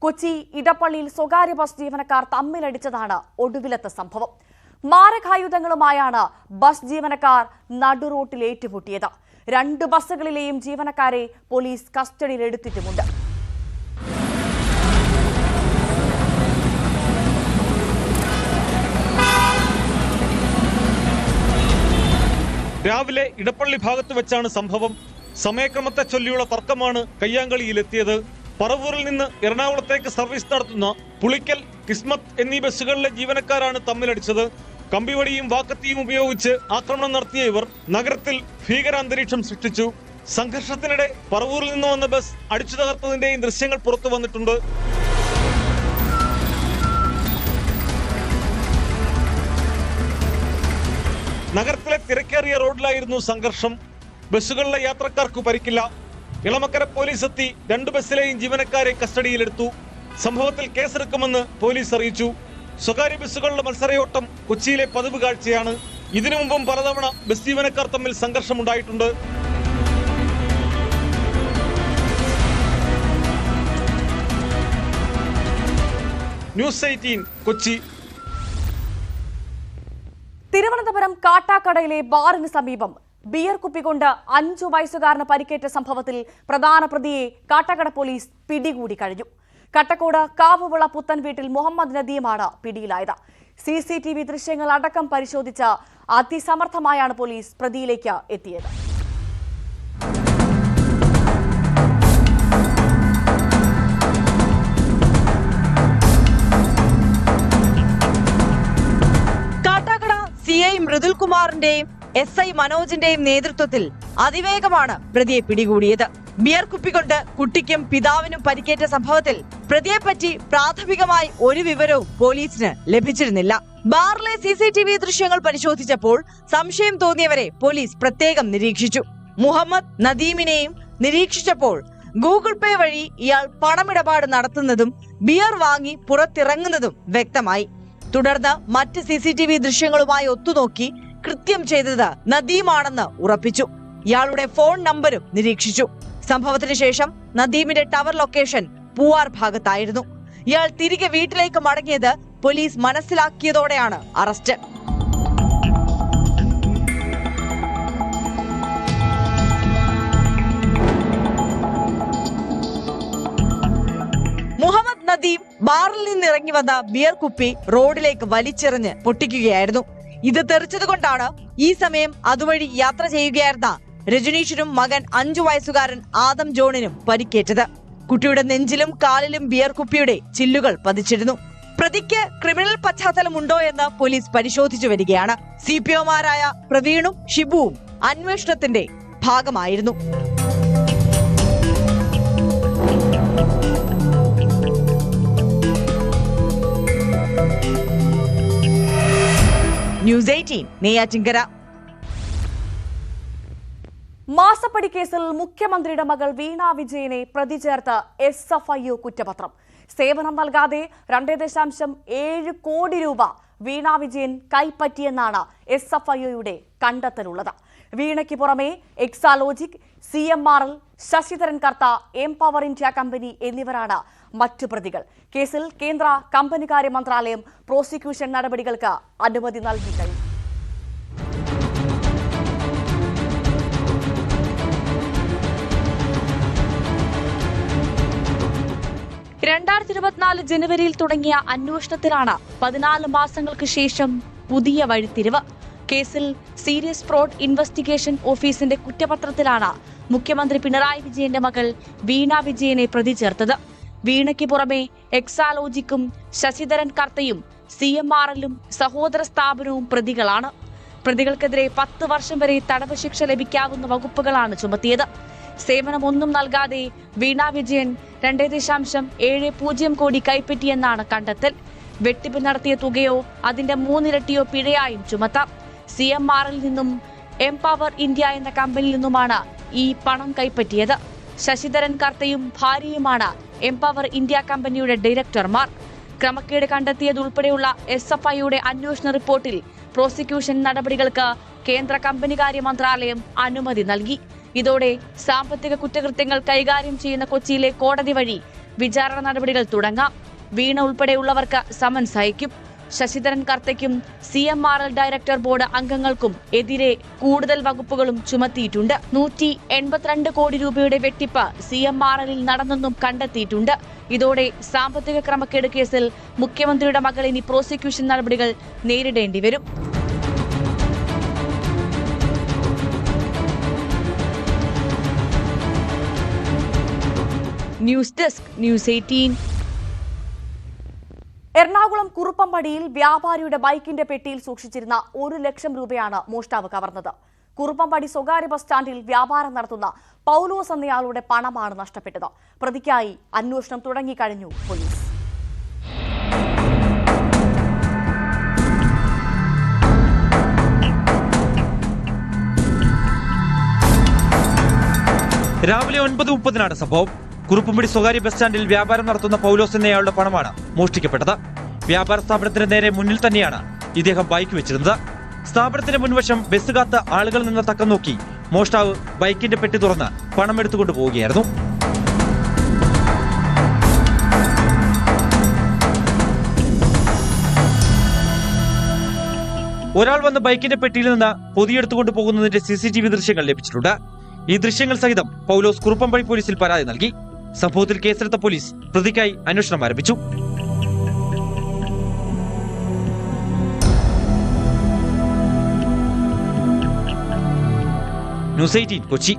Speaker 1: കൊച്ചി ഇടപ്പള്ളിയിൽ സ്വകാര്യ ബസ് ജീവനക്കാർ തമ്മിലടിച്ചതാണ് ഒടുവിലത്തെ സംഭവം. മാരകായുധങ്ങളുമായാണ് ബസ് ജീവനക്കാർ നടുറോട്ടിൽ ഏറ്റുമുട്ടിയത്. 2 ബസ്സുകളിലെയും ജീവനക്കാരെ പോലീസ് കസ്റ്റഡിയിലെടുത്തിട്ടുമുണ്ട്.
Speaker 7: രാവിലെ ഇടപ്പള്ളി ഭാഗത്ത് വെച്ചാണ് സംഭവം. സമയക്രമത്തെ ചൊല്ലിയുള്ള തർക്കമാണ് കയ്യാങ്കളിയിലെത്തിയത്. പറവൂരിൽ നിന്ന് എറണാകുളത്തേക്ക് സർവീസ് നടത്തുന്ന പുളിക്കൽ, കിസ്മത്ത് എന്നീ ബസ്സുകളിലെ ജീവനക്കാരാണ് തമ്മിലടിച്ചത്. കമ്പിവടിയും വാക്കത്തിയും ഉപയോഗിച്ച് ആക്രമണം നടത്തിയ ഇവർ നഗരത്തിൽ ഭീകരാന്തരീക്ഷം സൃഷ്ടിച്ചു. സംഘർഷത്തിനിടെ പറവൂരിൽ നിന്ന് വന്ന ബസ് അടിച്ചു തകർത്തതിന്റെയും ദൃശ്യങ്ങൾ പുറത്തു വന്നിട്ടുണ്ട്. നഗരത്തിലെ തിരക്കേറിയ റോഡിലായിരുന്നു സംഘർഷം. ബസ്സുകളിലെ യാത്രക്കാർക്ക് പരിക്കില്ല. ഇളമക്കര പോലീസ് എത്തി 2 ബസ്സിലെയും ജീവനക്കാരെ കസ്റ്റഡിയിലെടുത്തു. സംഭവത്തിൽ കേസെടുക്കുമെന്ന് പോലീസ് അറിയിച്ചു. സ്വകാര്യ ബസ്സുകളുടെ മത്സരയോട്ടം കൊച്ചിയിലെ പതിവ് കാഴ്ചയാണ്. ഇതിനു മുമ്പും പലതവണ ബസ് ജീവനക്കാർ തമ്മിൽ സംഘർഷമുണ്ടായിട്ടുണ്ട്. ന്യൂസ് 18 കൊച്ചി.
Speaker 1: തിരുവനന്തപുരം കാട്ടാക്കടയിലെ ബാറിന് സമീപം ബിയർ കുപ്പി കൊണ്ട് 5 വയസ്സുകാരന് പരിക്കേറ്റ സംഭവത്തിൽ പ്രധാന പ്രതിയെ കാട്ടാക്കട പോലീസ് പിടികൂടി കഴിഞ്ഞു. കട്ടക്കോട് കാവുവിള പുത്തൻ വീട്ടിൽ മുഹമ്മദ് നദീമാണ് പിടിയിലായത്. CCTV ദൃശ്യങ്ങൾ അടക്കം പരിശോധിച്ച് അതിസമർത്ഥമായാണ് പോലീസ് പ്രതിയിലേക്ക് എത്തിയത്.
Speaker 10: കാട്ടാക്കട CI മൃദുൽകുമാറിന്റെയും SI മനോജിന്റെയും നേതൃത്വത്തിൽ അതിവേഗമാണ് പ്രതിയെ പിടികൂടിയത്. ബിയർ കുപ്പികൊണ്ട് കുട്ടിക്കും പിതാവിനും പരിക്കേറ്റ സംഭവത്തിൽ പ്രതിയെപ്പറ്റി പ്രാഥമികമായി ഒരു വിവരവും പോലീസിന് ലഭിച്ചിരുന്നില്ല. ബാറിലെ CCTV ദൃശ്യങ്ങൾ പരിശോധിച്ചപ്പോൾ സംശയം തോന്നിയവരെ പോലീസ് പ്രത്യേകം നിരീക്ഷിച്ചു. മുഹമ്മദ് നദീമിനെയും നിരീക്ഷിച്ചപ്പോൾ ഗൂഗിൾ പേ വഴി ഇയാൾ പണമിടപാട് നടത്തുന്നതും ബിയർ വാങ്ങി പുറത്തിറങ്ങുന്നതും വ്യക്തമായി. തുടർന്ന് മറ്റ് CCTV ദൃശ്യങ്ങളുമായി ഒത്തുനോക്കി കൃത്യം ചെയ്തത് നദീമാണെന്ന് ഉറപ്പിച്ചു. ഇയാളുടെ ഫോൺ നമ്പരും നിരീക്ഷിച്ചു. സംഭവത്തിന് ശേഷം നദീമിന്റെ ടവർ ലൊക്കേഷൻ പൂവാർ ഭാഗത്തായിരുന്നു. ഇയാൾ തിരികെ വീട്ടിലേക്ക് മടങ്ങിയത് പോലീസ് മനസ്സിലാക്കിയതോടെയാണ് അറസ്റ്റ്. യുവതി ബാറിൽ നിന്ന് ഇറങ്ങി വന്ന ബിയർ കുപ്പി റോഡിലേക്ക് വലിച്ചെറിഞ്ഞ് പൊട്ടിക്കുകയായിരുന്നു. ഇത് തെറിച്ചതുകൊണ്ടാണ് ഈ സമയം അതുവഴി യാത്ര ചെയ്യുകയായിരുന്ന രജനീഷിനും മകൻ 5 വയസ്സുകാരൻ ആദം ജോണിനും പരിക്കേറ്റത്. കുട്ടിയുടെ നെഞ്ചിലും കാലിലും ബിയർ കുപ്പിയുടെ ചില്ലുകൾ പതിച്ചിരുന്നു. പ്രതിക്ക് ക്രിമിനൽ പശ്ചാത്തലമുണ്ടോ എന്ന് പോലീസ് പരിശോധിച്ചു വരികയാണ്. CPOമാരായ പ്രവീണും ഷിബുവും അന്വേഷണത്തിന്റെ ഭാഗമായിരുന്നു. ന്യൂസ് 18 നെയ്യാറ്റിൻകര.
Speaker 1: മാസപ്പടി കേസിൽ മുഖ്യമന്ത്രിയുടെ മകൾ വീണ വിജയനെ പ്രതി ചേർത്ത് SFIO കുറ്റപത്രം. സേവനം നൽകാതെ 2.7 കോടി രൂപ വീണ വിജയൻ കൈപ്പറ്റിയെന്നാണ് SFIOയുടെ കണ്ടെത്തലുള്ളത്. വീണയ്ക്ക് പുറമെ എക്സാലോജിക്, CMRL, ശശിധരൻ കർത്ത, എംപവർ ഇന്ത്യ കമ്പനി എന്നിവരാണ് മറ്റു പ്രതികൾ. കേസിൽ കേന്ദ്ര കമ്പനികാര്യ മന്ത്രാലയം പ്രോസിക്യൂഷൻ നടപടികൾക്ക് അനുമതി നൽകി കഴിഞ്ഞു. 2024 ജനുവരിയിൽ തുടങ്ങിയ അന്വേഷണത്തിലാണ് 14 മാസങ്ങൾക്ക് ശേഷം പുതിയ വഴിത്തിരിവ്. കേസിൽ സീരിയസ് ഫ്രോഡ് ഇൻവെസ്റ്റിഗേഷൻ ഓഫീസിന്റെ കുറ്റപത്രത്തിലാണ് മുഖ്യമന്ത്രി പിണറായി വിജയന്റെ മകൾ വീണ വിജയനെ പ്രതി ചേർത്തത്. വീണയ്ക്ക് പുറമെ എക്സാലോജിക്കും ശശിധരൻ കർത്തയും CMRLും സഹോദര സ്ഥാപനവും പ്രതികളാണ്. പ്രതികൾക്കെതിരെ 10 വർഷം വരെ തടവ് ശിക്ഷ ലഭിക്കാവുന്ന വകുപ്പുകളാണ് ചുമത്തിയത്. സേവനമൊന്നും നൽകാതെ വീണ വിജയൻ 2.70 കോടി കൈപ്പറ്റിയെന്നാണ് കണ്ടെത്തൽ. വെട്ടിപ്പ് നടത്തിയ തുകയോ അതിന്റെ 3 ഇരട്ടിയോ പിഴയായും ചുമത്താം. CMRൽ നിന്നും എംപവർ ഇന്ത്യ എന്ന കമ്പനിയിൽ നിന്നുമാണ് ഈ പണം കൈപ്പറ്റിയത്. ശശിധരൻ കർത്തയും ഭാര്യയുമാണ് എംപവർ ഇന്ത്യ കമ്പനിയുടെ ഡയറക്ടർമാർ. ക്രമക്കേട് കണ്ടെത്തിയതുൾപ്പെടെയുള്ള SFIOയുടെ അന്വേഷണ റിപ്പോർട്ടിൽ പ്രോസിക്യൂഷൻ നടപടികൾക്ക് കേന്ദ്ര കമ്പനികാര്യ മന്ത്രാലയം അനുമതി നൽകി. ഇതോടെ സാമ്പത്തിക കുറ്റകൃത്യങ്ങൾ കൈകാര്യം ചെയ്യുന്ന കൊച്ചിയിലെ കോടതി വഴി വിചാരണ നടപടികൾ തുടങ്ങാം. വീണ ഉൾപ്പെടെയുള്ളവർക്ക് സമൻസ് അയക്കും. ശശിധരൻ കർത്തയ്ക്കും CMRL ഡയറക്ടർ ബോർഡ് അംഗങ്ങൾക്കും എതിരെ കൂടുതൽ വകുപ്പുകളും ചുമത്തിയിട്ടുണ്ട്. 182 കോടി രൂപയുടെ വെട്ടിപ്പ് CMRLിൽ നടന്നെന്നും കണ്ടെത്തിയിട്ടുണ്ട്. ഇതോടെ സാമ്പത്തിക ക്രമക്കേട് കേസിൽ മുഖ്യമന്ത്രിയുടെ മകൾ ഇനി പ്രോസിക്യൂഷൻ നടപടികൾ നേരിടേണ്ടി വരും. News desk, news 18. എറണാകുളം കുറുപ്പമ്പടിയിൽ വ്യാപാരിയുടെ ബൈക്കിന്റെ പെട്ടിയിൽ സൂക്ഷിച്ചിരുന്ന 1 ലക്ഷം രൂപയാണ് മോഷ്ടാവ് കവർന്നത്. കുറുപ്പമ്പടി സ്വകാര്യ ബസ് സ്റ്റാൻഡിൽ വ്യാപാരം നടത്തുന്ന പൗലോസ് എന്നയാളുടെ പണമാണ് നഷ്ടപ്പെട്ടത്. പ്രതിക്കായി അന്വേഷണം തുടങ്ങിക്കഴിഞ്ഞു പോലീസ്.
Speaker 7: രാവിലെ 9:30 സംഭവം. കുറുപ്പമ്പടി സ്വകാര്യ ബസ് സ്റ്റാൻഡിൽ വ്യാപാരം നടത്തുന്ന പൗലോസ് എന്നയാളുടെ പണമാണ് മോഷ്ടിക്കപ്പെട്ടത്. വ്യാപാര സ്ഥാപനത്തിന് നേരെ മുന്നിൽ തന്നെയാണ് ഇദ്ദേഹം ബൈക്ക് വെച്ചിരുന്നത്. സ്ഥാപനത്തിന്റെ മുൻവശം ബസ് കാത്ത് ആളുകൾ നിന്ന് തക്കം നോക്കി മോഷ്ടാവ് ബൈക്കിന്റെ പെട്ടി തുറന്ന് പണം എടുത്തുകൊണ്ട് പോവുകയായിരുന്നു. ഒരാൾ വന്ന് ബൈക്കിന്റെ പെട്ടിയിൽ നിന്ന് പൊതിയെടുത്തുകൊണ്ട് പോകുന്നതിന്റെ CCTV ദൃശ്യങ്ങൾ ലഭിച്ചിട്ടുണ്ട്. ഈ ദൃശ്യങ്ങൾ സഹിതം പൗലോസ് കുറുപ്പമ്പടി പോലീസിൽ പരാതി നൽകി. സംഭവത്തിൽ കേസെടുത്ത പോലീസ് പ്രതിക്കായി അന്വേഷണം ആരംഭിച്ചു. ന്യൂസ് 18 കൊച്ചി.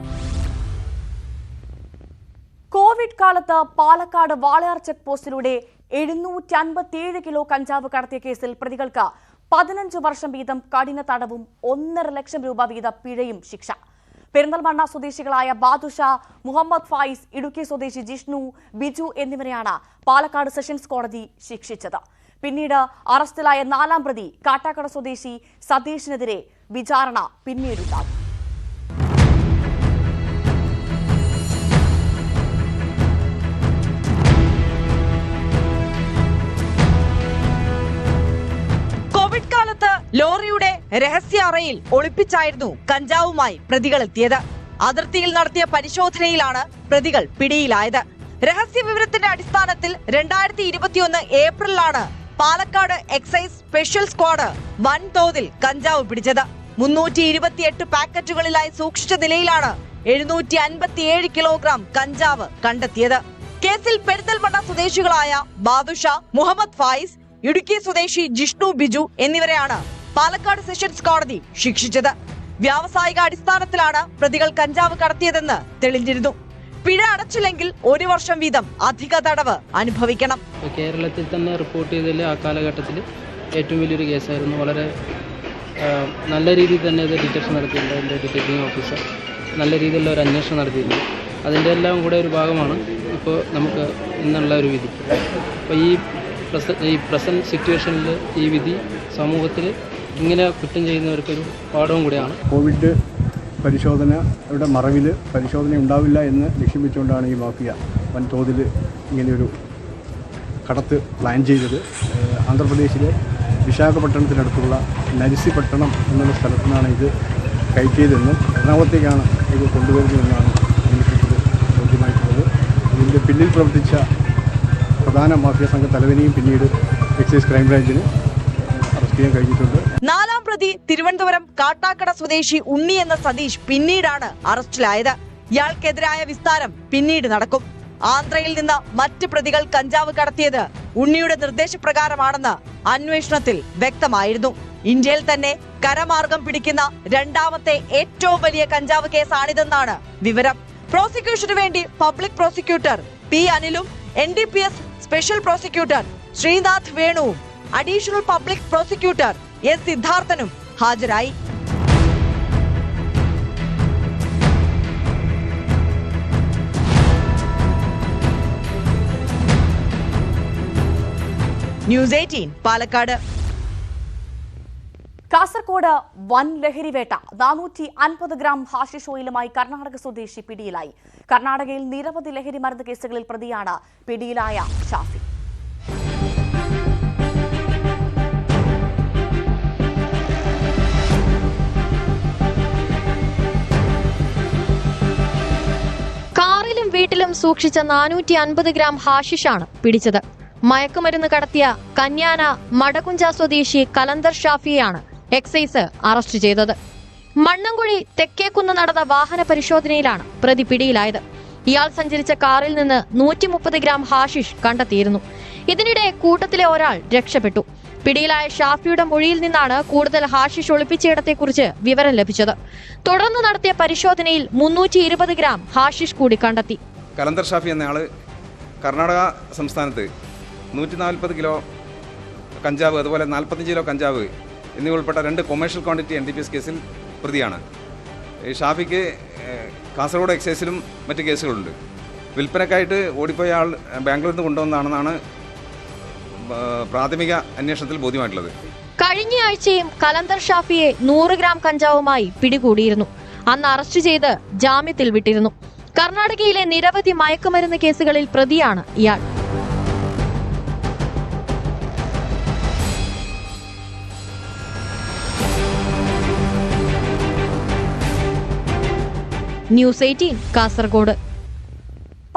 Speaker 1: കോവിഡ് കാലത്ത് പാലക്കാട് വാളയാർ ചെക്ക് പോസ്റ്റിലൂടെ 757 കിലോ കഞ്ചാവ് കടത്തിയ കേസിൽ പ്രതികൾക്ക് 15 വർഷം വീതം കഠിന തടവും 1.5 ലക്ഷം രൂപ വീതം പിഴയും ശിക്ഷ. പെരിന്തൽമണ്ണ സ്വദേശികളായ ബാദുഷ, മുഹമ്മദ് ഫായിസ്, ഇടുക്കി സ്വദേശി ജിഷ്ണു, ബിജു എന്നിവരെയാണ് പാലക്കാട് സെഷൻസ് കോടതി ശിക്ഷിച്ചത്. പിന്നീട് അറസ്റ്റിലായ 4ാം പ്രതി കാട്ടാക്കട സ്വദേശി സതീഷിനെതിരെ വിചാരണ പിന്നീടുണ്ടാകും.
Speaker 10: കോവിഡ് കാലത്ത് ലോറിയുടെ രഹസ്യ അറയിൽ ഒളിപ്പിച്ചായിരുന്നു കഞ്ചാവുമായി പ്രതികൾ എത്തിയത്. അതിർത്തിയിൽ നടത്തിയ പരിശോധനയിലാണ് പ്രതികൾ പിടിയിലായത്. രഹസ്യ വിവരത്തിന്റെ അടിസ്ഥാനത്തിൽ 2021 ഏപ്രിലാണ് പാലക്കാട് എക്സൈസ് സ്പെഷ്യൽ സ്ക്വാഡ് വൻതോതിൽ കഞ്ചാവ് പിടിച്ചത്. 328 പാക്കറ്റുകളിലായി സൂക്ഷിച്ച നിലയിലാണ് 757 കിലോഗ്രാം കഞ്ചാവ് കണ്ടെത്തിയത്. കേസിൽ പെരിന്തൽമണ്ണ സ്വദേശികളായ ബാദുഷ, മുഹമ്മദ് ഫായിസ്, ഇടുക്കി സ്വദേശി ജിഷ്ണു ബിജു എന്നിവരെയാണ് പാലക്കാട് സെഷൻസ് കോടതി ശിക്ഷിച്ചത്. വ്യാവസായിക അടിസ്ഥാനത്തിലാണ് പ്രതികൾ കഞ്ചാവ് കടത്തിയതെന്ന് തെളിഞ്ഞിരുന്നു. പിഴ അടച്ചില്ലെങ്കിൽ 1 വർഷം വീതം അധിക തടവ് അനുഭവിക്കണം.
Speaker 13: കേരളത്തിൽ തന്നെ റിപ്പോർട്ട് ചെയ്തതിൽ ആ കാലഘട്ടത്തിൽ ഏറ്റവും വലിയൊരു കേസായിരുന്നു. വളരെ നല്ല രീതിയിൽ തന്നെ ഇത് ഡിറ്റക്ഷൻ നടത്തിയിട്ടുണ്ട്. എൻ്റെ ഡിറ്റക്ടിംഗ് ഓഫീസർ നല്ല രീതിയിലുള്ള ഒരു അന്വേഷണം നടത്തിയിട്ടുണ്ട്. അതിൻ്റെ എല്ലാം കൂടെ ഒരു ഭാഗമാണ് ഇപ്പോൾ നമുക്ക് ഇന്നുള്ള ഒരു വിധി. അപ്പോൾ ഈ പ്രസന്റ് സിറ്റുവേഷനിൽ ഈ വിധി സമൂഹത്തിൽ ഇങ്ങനെ കുറ്റം ചെയ്യുന്നവർക്കൊരു പാഠവും കൂടിയാണ്.
Speaker 14: കോവിഡ് പരിശോധനയുടെ മറവിൽ പരിശോധന ഉണ്ടാവില്ല എന്ന് ലക്ഷ്യം വെച്ചുകൊണ്ടാണ് ഈ മാഫിയ വൻതോതിൽ ഇങ്ങനെയൊരു കടത്ത് പ്ലാൻ ചെയ്തത്. ആന്ധ്രാപ്രദേശിലെ വിശാഖപട്ടണത്തിനടുത്തുള്ള നരിസിപട്ടണം എന്നുള്ള സ്ഥലത്തു നിന്നാണ് ഇത് കയറ്റിയതെന്നും എറണാകുളത്തേക്കാണ് ഇത് കൊണ്ടുവരുന്നതെന്നാണ് അന്വേഷണത്തിൽ ബോധ്യമായിട്ടുള്ളത്. ഇതിൻ്റെ പിന്നിൽ പ്രവർത്തിച്ച പ്രധാന മാഫിയ സംഘ തലവനെയും പിന്നീട് എക്സൈസ് ക്രൈംബ്രാഞ്ചിന് അറസ്റ്റ് ചെയ്യാൻ കഴിഞ്ഞിട്ടുണ്ട്.
Speaker 10: 4ാം പ്രതി തിരുവനന്തപുരം കാട്ടാക്കട സ്വദേശി ഉണ്ണി എന്ന സതീഷ് പിന്നീടാണ് അറസ്റ്റിലായത്. ഇയാൾക്കെതിരായ വിസ്താരം പിന്നീട് നടക്കും. ആന്ധ്രയിൽ നിന്ന് മറ്റ് പ്രതികൾ കഞ്ചാവ് കടത്തിയത് ഉണ്ണിയുടെ നിർദ്ദേശപ്രകാരമാണെന്ന് അന്വേഷണത്തിൽ വ്യക്തമായിരുന്നു. ഇന്ത്യയിൽ തന്നെ കരമാർഗം പിടിക്കുന്ന 2ാമത്തെ ഏറ്റവും വലിയ കഞ്ചാവ് കേസാണിതെന്നാണ് വിവരം. പ്രോസിക്യൂഷനു വേണ്ടി പബ്ലിക് പ്രോസിക്യൂട്ടർ പി അനിലും NDPS സ്പെഷ്യൽ പ്രോസിക്യൂട്ടർ ശ്രീനാഥ് വേണുവും അഡീഷണൽ പബ്ലിക് പ്രോസിക്യൂട്ടർ S സിദ്ധാർത്ഥനും ഹാജരായി. ന്യൂസ് 18 പാലക്കാട്.
Speaker 1: കാസർകോട് വൻ ലഹരിവേട്ട. 450 ഗ്രാം ഹാഷിഷ് ഓയിലുമായി കർണാടക സ്വദേശി പിടിയിലായി. കർണാടകയിൽ നിരവധി ലഹരി മരുന്ന് കേസുകളിൽ പ്രതിയാണ് പിടിയിലായ ഷാഫി.
Speaker 15: കാറിലും വീട്ടിലും സൂക്ഷിച്ച 450 ഗ്രാം ഹാഷിഷാണ് പിടിച്ചത്. മയക്കുമരുന്ന് കടത്തിയ കന്യാന മടകുഞ്ച സ്വദേശി കലന്തർ ഷാഫിയെയാണ് എക്സൈസ് അറസ്റ്റ് ചെയ്തത്. മണ്ണംകുഴി തെക്കേക്കുന്ന് നടന്ന വാഹന പരിശോധനയിലാണ് പ്രതി പിടിയിലായത്. ഇയാൾ സഞ്ചരിച്ച കാറിൽ നിന്ന് 130 ഗ്രാം ഹാഷിഷ് കണ്ടെത്തിയിരുന്നു. ഇതിനിടെ കൂട്ടത്തിലെ ഒരാൾ രക്ഷപ്പെട്ടു. പിടിയിലായ ഷാഫിയുടെ മൊഴിയിൽ നിന്നാണ് കൂടുതൽ ഹാഷിഷ് ഒളിപ്പിച്ചയിടത്തെക്കുറിച്ച് വിവരം ലഭിച്ചത്. തുടർന്ന് നടത്തിയ പരിശോധനയിൽ 320 ഗ്രാം ഹാഷിഷ് കൂടി കണ്ടെത്തി.
Speaker 16: കലന്തർ ഷാഫി എന്നയാള് കർണാടക സംസ്ഥാനത്ത് 140 കിലോ കഞ്ചാവ്, അതുപോലെ 45 കിലോ കഞ്ചാവ് എന്നിവ ഉൾപ്പെട്ട 2 കൊമേഴ്ഷ്യൽ ക്വാണ്ടിറ്റി NDPS കേസിൽ പ്രതിയാണ്. ഷാഫിക്ക് കാസർഗോഡ് എക്സൈസിലും മറ്റ് കേസുകളുണ്ട്. വിൽപ്പനക്കായിട്ട് ഓടിപ്പോയ ആൾ ബാംഗ്ലൂരിൽ നിന്ന് കൊണ്ടുവന്നതാണെന്നാണ് പ്രാഥമിക അന്വേഷണത്തിൽ ബോധ്യമായിട്ടുള്ളത്.
Speaker 15: കഴിഞ്ഞ ആഴ്ചയും കലന്തർ ഷാഫിയെ 100 ഗ്രാം കഞ്ചാവുമായി പിടികൂടിയിരുന്നു. അന്ന് അറസ്റ്റ് ചെയ്ത് ജാമ്യത്തിൽ വിട്ടിരുന്നു. കർണാടകയിലെ നിരവധി മയക്കുമരുന്ന് കേസുകളിൽ പ്രതിയാണ് ഇയാൾ. ന്യൂസ് 18 കാസർഗോഡ്.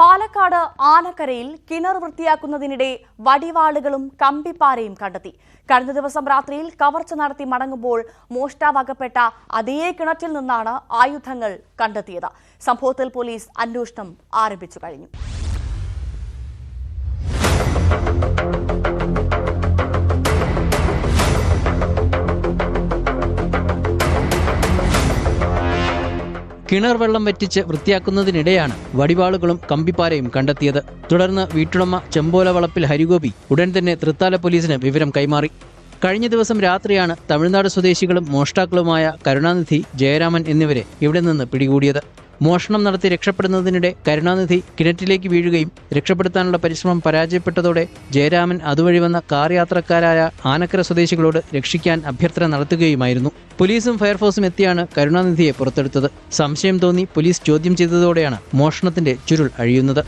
Speaker 1: പാലക്കാട് ആനക്കരയിൽ കിണർ വൃത്തിയാക്കുന്നതിനിടെ വടിവാളുകളും കമ്പിപ്പാരയും കണ്ടെത്തി. കഴിഞ്ഞ ദിവസം രാത്രിയിൽ കവർച്ച നടത്തി മടങ്ങുമ്പോൾ മോഷ്ടാവകപ്പെട്ട അതേ കിണറ്റിൽ നിന്നാണ് ആയുധങ്ങൾ കണ്ടെത്തിയത്. സംഭവത്തിൽ പോലീസ് അന്വേഷണം ആരംഭിച്ചു കഴിഞ്ഞു.
Speaker 17: കിണർ വെള്ളം വറ്റിച്ച് വൃത്തിയാക്കുന്നതിനിടെയാണ് വടിവാളുകളും കമ്പിപ്പാരയും കണ്ടെത്തിയത്. തുടർന്ന് വീട്ടുടമ ചെമ്പോല വളപ്പിൽ ഹരിഗോപി ഉടൻ തന്നെ തൃത്താല പോലീസിന് വിവരം കൈമാറി. കഴിഞ്ഞ ദിവസം രാത്രിയാണ് തമിഴ്നാട് സ്വദേശികളും മോഷ്ടാക്കളുമായ കരുണാനിധി, ജയരാമൻ എന്നിവരെ ഇവിടെ നിന്ന് പിടികൂടിയത്. മോഷണം നടത്തി രക്ഷപ്പെടുന്നതിനിടെ കരുണാനിധി കിണറ്റിലേക്ക് വീഴുകയും രക്ഷപ്പെടുത്താനുള്ള പരിശ്രമം പരാജയപ്പെട്ടതോടെ ജയരാമൻ അതുവഴി വന്ന കാർ യാത്രക്കാരായ ആനക്കര സ്വദേശികളോട് രക്ഷിക്കാൻ അഭ്യർത്ഥന നടത്തുകയുമായിരുന്നു. പോലീസും ഫയർഫോഴ്സും എത്തിയാണ് കരുണാനിധിയെ പുറത്തെടുത്തത്. സംശയം തോന്നി പോലീസ് ചോദ്യം ചെയ്തതോടെയാണ് മോഷണത്തിന്റെ ചുരുൾ അഴിയുന്നത്.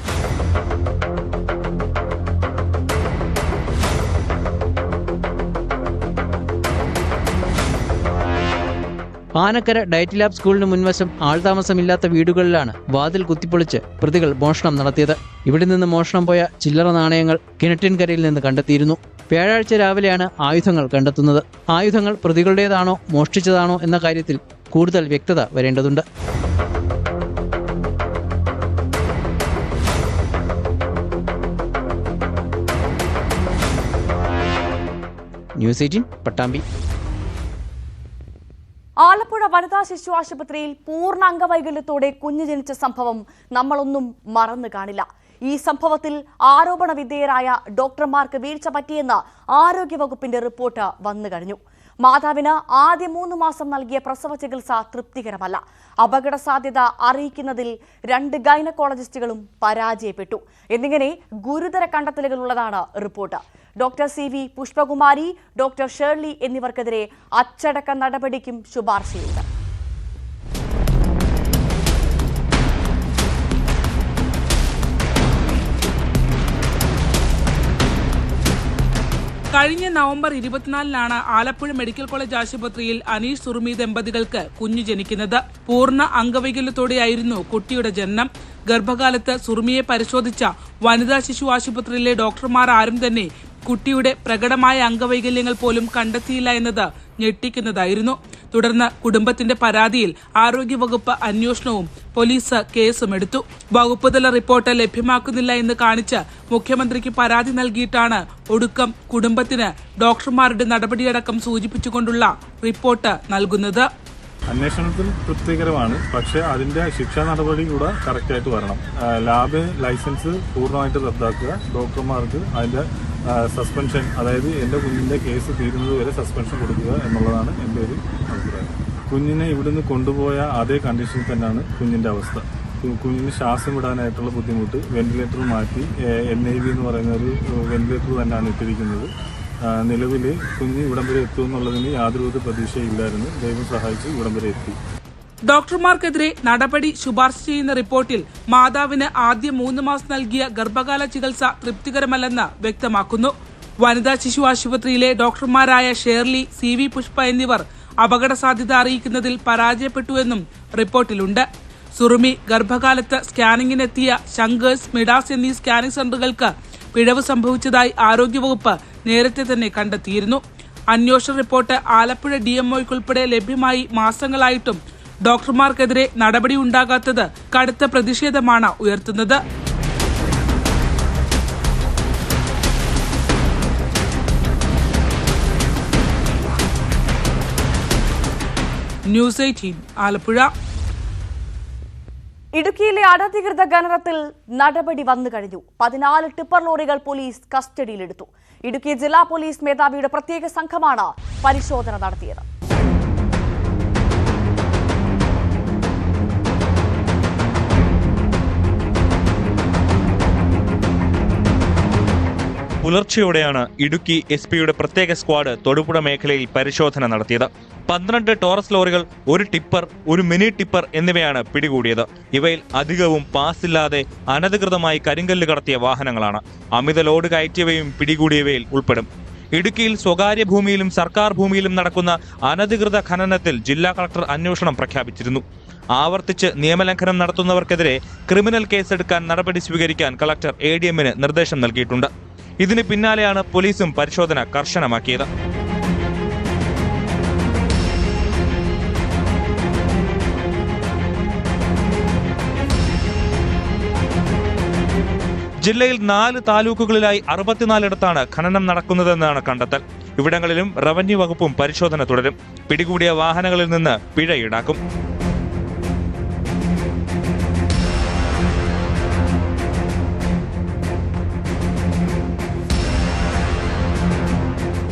Speaker 17: ആനക്കര ഡയറ്റ് ലാബ് സ്കൂളിന് മുൻവശം ആൾതാമസമില്ലാത്ത വീടുകളിലാണ് വാതിൽ കുത്തിപ്പൊളിച്ച് പ്രതികൾ മോഷണം നടത്തിയത്. ഇവിടെ നിന്ന് മോഷണം പോയ ചില്ലറ നാണയങ്ങൾ കിണറ്റിൻകരയിൽ നിന്ന് കണ്ടെത്തിയിരുന്നു. വ്യാഴാഴ്ച രാവിലെയാണ് ആയുധങ്ങൾ കണ്ടെത്തുന്നത്. ആയുധങ്ങൾ പ്രതികളുടേതാണോ മോഷ്ടിച്ചതാണോ എന്ന കാര്യത്തിൽ കൂടുതൽ വ്യക്തത വരേണ്ടതുണ്ട്. ന്യൂസ് 18 പട്ടാമ്പി.
Speaker 1: ആലപ്പുഴ വനിതാ ശിശു ആശുപത്രിയിൽ പൂർണ്ണ അംഗവൈകല്യത്തോടെ കുഞ്ഞ് ജനിച്ച സംഭവം നമ്മളൊന്നും മറന്നു കാണില്ല. ഈ സംഭവത്തിൽ ആരോപണ വിധേയരായ ഡോക്ടർമാർക്ക് വീഴ്ച പറ്റിയെന്ന് ആരോഗ്യവകുപ്പിന്റെ റിപ്പോർട്ട് വന്നു കഴിഞ്ഞു. മാതാവിന് ആദ്യ 3 മാസം നൽകിയ പ്രസവ ചികിത്സ തൃപ്തികരമല്ല. അപകട സാധ്യത അറിയിക്കുന്നതിൽ 2 ഗൈനക്കോളജിസ്റ്റുകളും പരാജയപ്പെട്ടു എന്നിങ്ങനെ ഗുരുതര കണ്ടെത്തലുകളുള്ളതാണ് report. Doctor CV Pushpakumari, doctor Sherly എന്നിവർക്കെതിരെ അച്ചടക്ക നടപടിക്കും ശുപാർശയുണ്ട്.
Speaker 2: കഴിഞ്ഞ നവംബർ 24-നാണ് ആലപ്പുഴ മെഡിക്കൽ കോളേജ് ആശുപത്രിയിൽ അനീഷ് സുറുമി ദമ്പതികൾക്ക് കുഞ്ഞു ജനിക്കുന്നത്. പൂർണ്ണ അംഗവൈകല്യത്തോടെയായിരുന്നു കുട്ടിയുടെ ജനനം. ഗർഭകാലത്ത് സുറുമിയെ പരിശോധിച്ച വനിതാ ശിശു ആശുപത്രിയിലെ ഡോക്ടർമാർ ആരും തന്നെ കുട്ടിയുടെ പ്രകടമായ അംഗവൈകല്യങ്ങൾ പോലും കണ്ടെത്തിയില്ല എന്നത് ഞെട്ടിക്കുന്നതായിരുന്നു. തുടർന്ന് കുടുംബത്തിന്റെ പരാതിയിൽ ആരോഗ്യവകുപ്പ് അന്വേഷണവും പോലീസ് കേസുമെടുത്തു. വകുപ്പുതല റിപ്പോർട്ട് ലഭ്യമാക്കുന്നില്ല എന്ന് കാണിച്ച് മുഖ്യമന്ത്രിക്ക് പരാതി നൽകിയിട്ടാണ് ഒടുക്കം കുടുംബത്തിന് ഡോക്ടർമാരുടെ നടപടിയടക്കം സൂചിപ്പിച്ചുകൊണ്ടുള്ള റിപ്പോർട്ട് നൽകുന്നത്.
Speaker 18: അന്വേഷണത്തിൽ തൃപ്തികരമാണ്, പക്ഷേ അതിന്റെ ശിക്ഷാ നടപടി കൂടെ കറക്റ്റായിട്ട് വരണം. ലാബ് ലൈസൻസ് പൂർണ്ണമായിട്ട് റദ്ദാക്കുക, ഡോക്ടർമാർക്ക് അതിന്റെ സസ്പെൻഷൻ, അതായത് എൻ്റെ കുഞ്ഞിന്റെ കേസ് തീരുന്നത് വരെ സസ്പെൻഷൻ കൊടുക്കുക എന്നുള്ളതാണ് എൻ്റെ ഒരു അഭിപ്രായം. കുഞ്ഞിനെ ഇവിടുന്ന് കൊണ്ടുപോയ അതേ കണ്ടീഷനിൽ തന്നെയാണ് കുഞ്ഞിന്റെ അവസ്ഥ. കുഞ്ഞിന് ശ്വാസം വിടാനായിട്ടുള്ള ബുദ്ധിമുട്ട്, വെന്റിലേറ്റർ മാറ്റി NIV എന്ന് പറയുന്ന ഒരു വെന്റിലേറ്റർ തന്നെയാണ് ഇട്ടിരിക്കുന്നത്. നിലവിൽ കുഞ്ഞ് ഇവിടം വരെ എത്തുമെന്നുള്ളതിന് യാതൊരുവിധ പ്രതീക്ഷയില്ലായിരുന്നു. ദൈവം സഹായിച്ച് ഇവിടം വരെ എത്തി.
Speaker 2: ഡോക്ടർമാർക്കെതിരെ നടപടി ശുപാർശ ചെയ്യുന്ന റിപ്പോർട്ടിൽ മാതാവിന് ആദ്യ 3 മാസം നൽകിയ ഗർഭകാല ചികിത്സ തൃപ്തികരമല്ലെന്ന് വ്യക്തമാക്കുന്നു. വനിതാ ശിശു ആശുപത്രിയിലെ ഡോക്ടർമാരായ ഷേർലി, CV പുഷ്പ എന്നിവർ അപകട സാധ്യത അറിയിക്കുന്നതിൽ പരാജയപ്പെട്ടുവെന്നും റിപ്പോർട്ടിലുണ്ട്. സുറുമി ഗർഭകാലത്ത് സ്കാനിങ്ങിനെത്തിയ ശങ്കേഴ്സ്, മിഡാസ് എന്നീ സ്കാനിംഗ് സെന്ററുകൾക്ക് പിഴവ് സംഭവിച്ചതായി ആരോഗ്യവകുപ്പ് നേരത്തെ തന്നെ കണ്ടെത്തിയിരുന്നു. അന്വേഷണ റിപ്പോർട്ട് ആലപ്പുഴ DMOയ്ക്കുൾപ്പെടെ ലഭ്യമായി മാസങ്ങളായിട്ടും ഡോക്ടർമാർക്കെതിരെ നടപടി ഉണ്ടാകാത്തത് കടുത്ത പ്രതിഷേധമാണ് ഉയർത്തുന്നത്. ന്യൂസ് 18 ആലപ്പുഴ.
Speaker 1: ഇടുക്കിയിലെ അനധികൃത ഖനനത്തിൽ നടപടി വന്നു കഴിഞ്ഞു. 14 ടിപ്പർ ലോറികൾ പോലീസ് കസ്റ്റഡിയിലെടുത്തു. ഇടുക്കി ജില്ലാ പോലീസ് മേധാവിയുടെ പ്രത്യേക സംഘമാണ് പരിശോധന നടത്തിയത്.
Speaker 7: പുലർച്ചെയോടെയാണ് ഇടുക്കി SP-യുടെ പ്രത്യേക സ്ക്വാഡ് തൊടുപുഴ മേഖലയിൽ പരിശോധന നടത്തിയത്. 12 ടോറസ് ലോറികൾ, 1 ടിപ്പർ, 1 മിനി ടിപ്പർ എന്നിവയാണ് പിടികൂടിയത്. ഇവയിൽ അധികവും പാസില്ലാതെ അനധികൃതമായി കരിങ്കല്ല് കടത്തിയ വാഹനങ്ങളാണ്. അമിത ലോഡ് കയറ്റിയവയും പിടികൂടിയവയിൽ ഉൾപ്പെടും. ഇടുക്കിയിൽ സ്വകാര്യ ഭൂമിയിലും സർക്കാർ ഭൂമിയിലും നടക്കുന്ന അനധികൃത ഖനനത്തിൽ ജില്ലാ കളക്ടർ അന്വേഷണം പ്രഖ്യാപിച്ചിരുന്നു. ആവർത്തിച്ച് നിയമലംഘനം നടത്തുന്നവർക്കെതിരെ ക്രിമിനൽ കേസെടുക്കാൻ നടപടി സ്വീകരിക്കാൻ കളക്ടർ ADM-ന് നിർദ്ദേശം നൽകിയിട്ടുണ്ട്. ഇതിന് പിന്നാലെയാണ് പോലീസും പരിശോധന കർശനമാക്കിയത്. ജില്ലയിൽ 4 താലൂക്കുകളിലായി 64ഇടത്താണ് ഖനനം നടക്കുന്നതെന്നാണ് കണ്ടെത്തൽ. ഇവിടങ്ങളിലും റവന്യൂ വകുപ്പും പരിശോധന തുടരും. പിടികൂടിയ വാഹനങ്ങളിൽ നിന്ന് പിഴ ഈടാക്കും.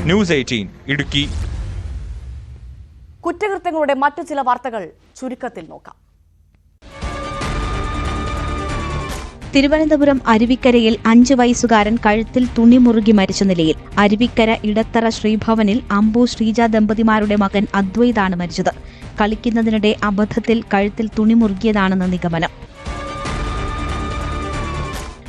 Speaker 7: ന്യൂസ് 18 ഇടുക്കി.
Speaker 1: കുറ്റകൃത്യങ്ങളുടെ മറ്റു ചില വാർത്തകൾ ചുരുക്കത്തിൽ നോക്കാം.
Speaker 19: തിരുവനന്തപുരം അരുവിക്കരയിൽ 5 വയസ്സുകാരൻ കഴുത്തിൽ തുണി മുറുകി മരിച്ച നിലയിൽ. അരുവിക്കര ഇടത്തറ ശ്രീഭവനിൽ അമ്പു ശ്രീജ ദമ്പതിമാരുടെ മകൻ അദ്വൈതാണ് മരിച്ചത്. കളിക്കുന്നതിനിടെ അബദ്ധത്തിൽ കഴുത്തിൽ തുണി മുറുകിയതാണെന്ന് നിഗമനം.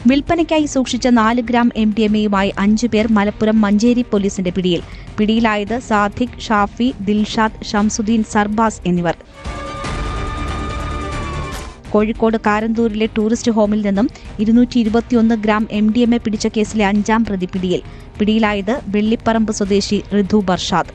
Speaker 19: വിൽപ്പനയ്ക്കായി സൂക്ഷിച്ച 4 ഗ്രാം MDMA-യുമായി 5 പേർ മലപ്പുറം മഞ്ചേരി പോലീസിന്റെ പിടിയിൽ. പിടിയിലായത് സാദിഖ്, ഷാഫി, ദിൽഷാദ്, ഷംസുദ്ദീൻ, സർബാസ് എന്നിവർ. കോഴിക്കോട് കാരന്തൂരിലെ ടൂറിസ്റ്റ് ഹോമിൽ നിന്നും 221 ഗ്രാം MDMA പിടിച്ച കേസിലെ 5-ാം പ്രതി പിടിയിൽ. പിടിയിലായത് വെള്ളിപ്പറമ്പ് സ്വദേശി ഋതു ബർഷാദ്.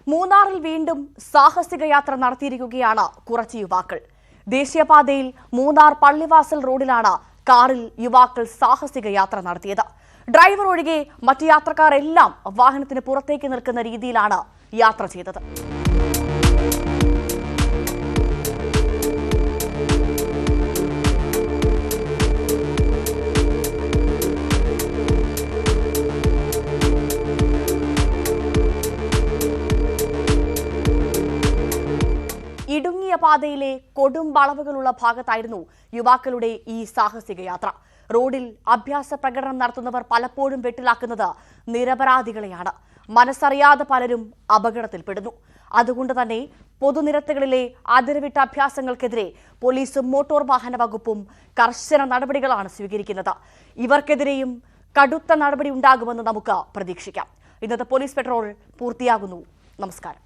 Speaker 1: മൂന്നാറിൽ വീണ്ടും സാഹസിക യാത്ര നടത്തിയിരിക്കുകയാണ് കുറച്ച് യുവാക്കൾ. ദേശീയപാതയിൽ മൂന്നാർ പള്ളിവാസൽ റോഡിലാണ് കാറിൽ യുവാക്കൾ സാഹസിക യാത്ര നടത്തിയത്. ഡ്രൈവർ ഒഴികെ മറ്റ് യാത്രക്കാർ എല്ലാം വാഹനത്തിന് പുറത്തേക്ക് നിൽക്കുന്ന രീതിയിലാണ് യാത്ര ചെയ്തത്. ഇടുങ്ങിയ പാതയിലെ കൊടും വളവുകളുള്ള ഭാഗത്തായിരുന്നു യുവാക്കളുടെ ഈ സാഹസിക യാത്ര. റോഡിൽ അഭ്യാസ പ്രകടനം നടത്തുന്നവർ പലപ്പോഴും വെട്ടിലാക്കുന്നത് നിരപരാധികളെയാണ്. മനസ്സറിയാതെ പലരും അപകടത്തിൽപ്പെടുന്നു. അതുകൊണ്ട് തന്നെ പൊതുനിരത്തുകളിലെ അതിർവിട്ട അഭ്യാസങ്ങൾക്കെതിരെ പോലീസും മോട്ടോർ വാഹന വകുപ്പും കർശന നടപടികളാണ് സ്വീകരിക്കുന്നത്. ഇവർക്കെതിരെയും കടുത്ത നടപടി ഉണ്ടാകുമെന്ന് നമുക്ക് പ്രതീക്ഷിക്കാം. ഇന്നത്തെ പോലീസ് പെട്രോൾ പൂർത്തിയാകുന്നു. നമസ്കാരം.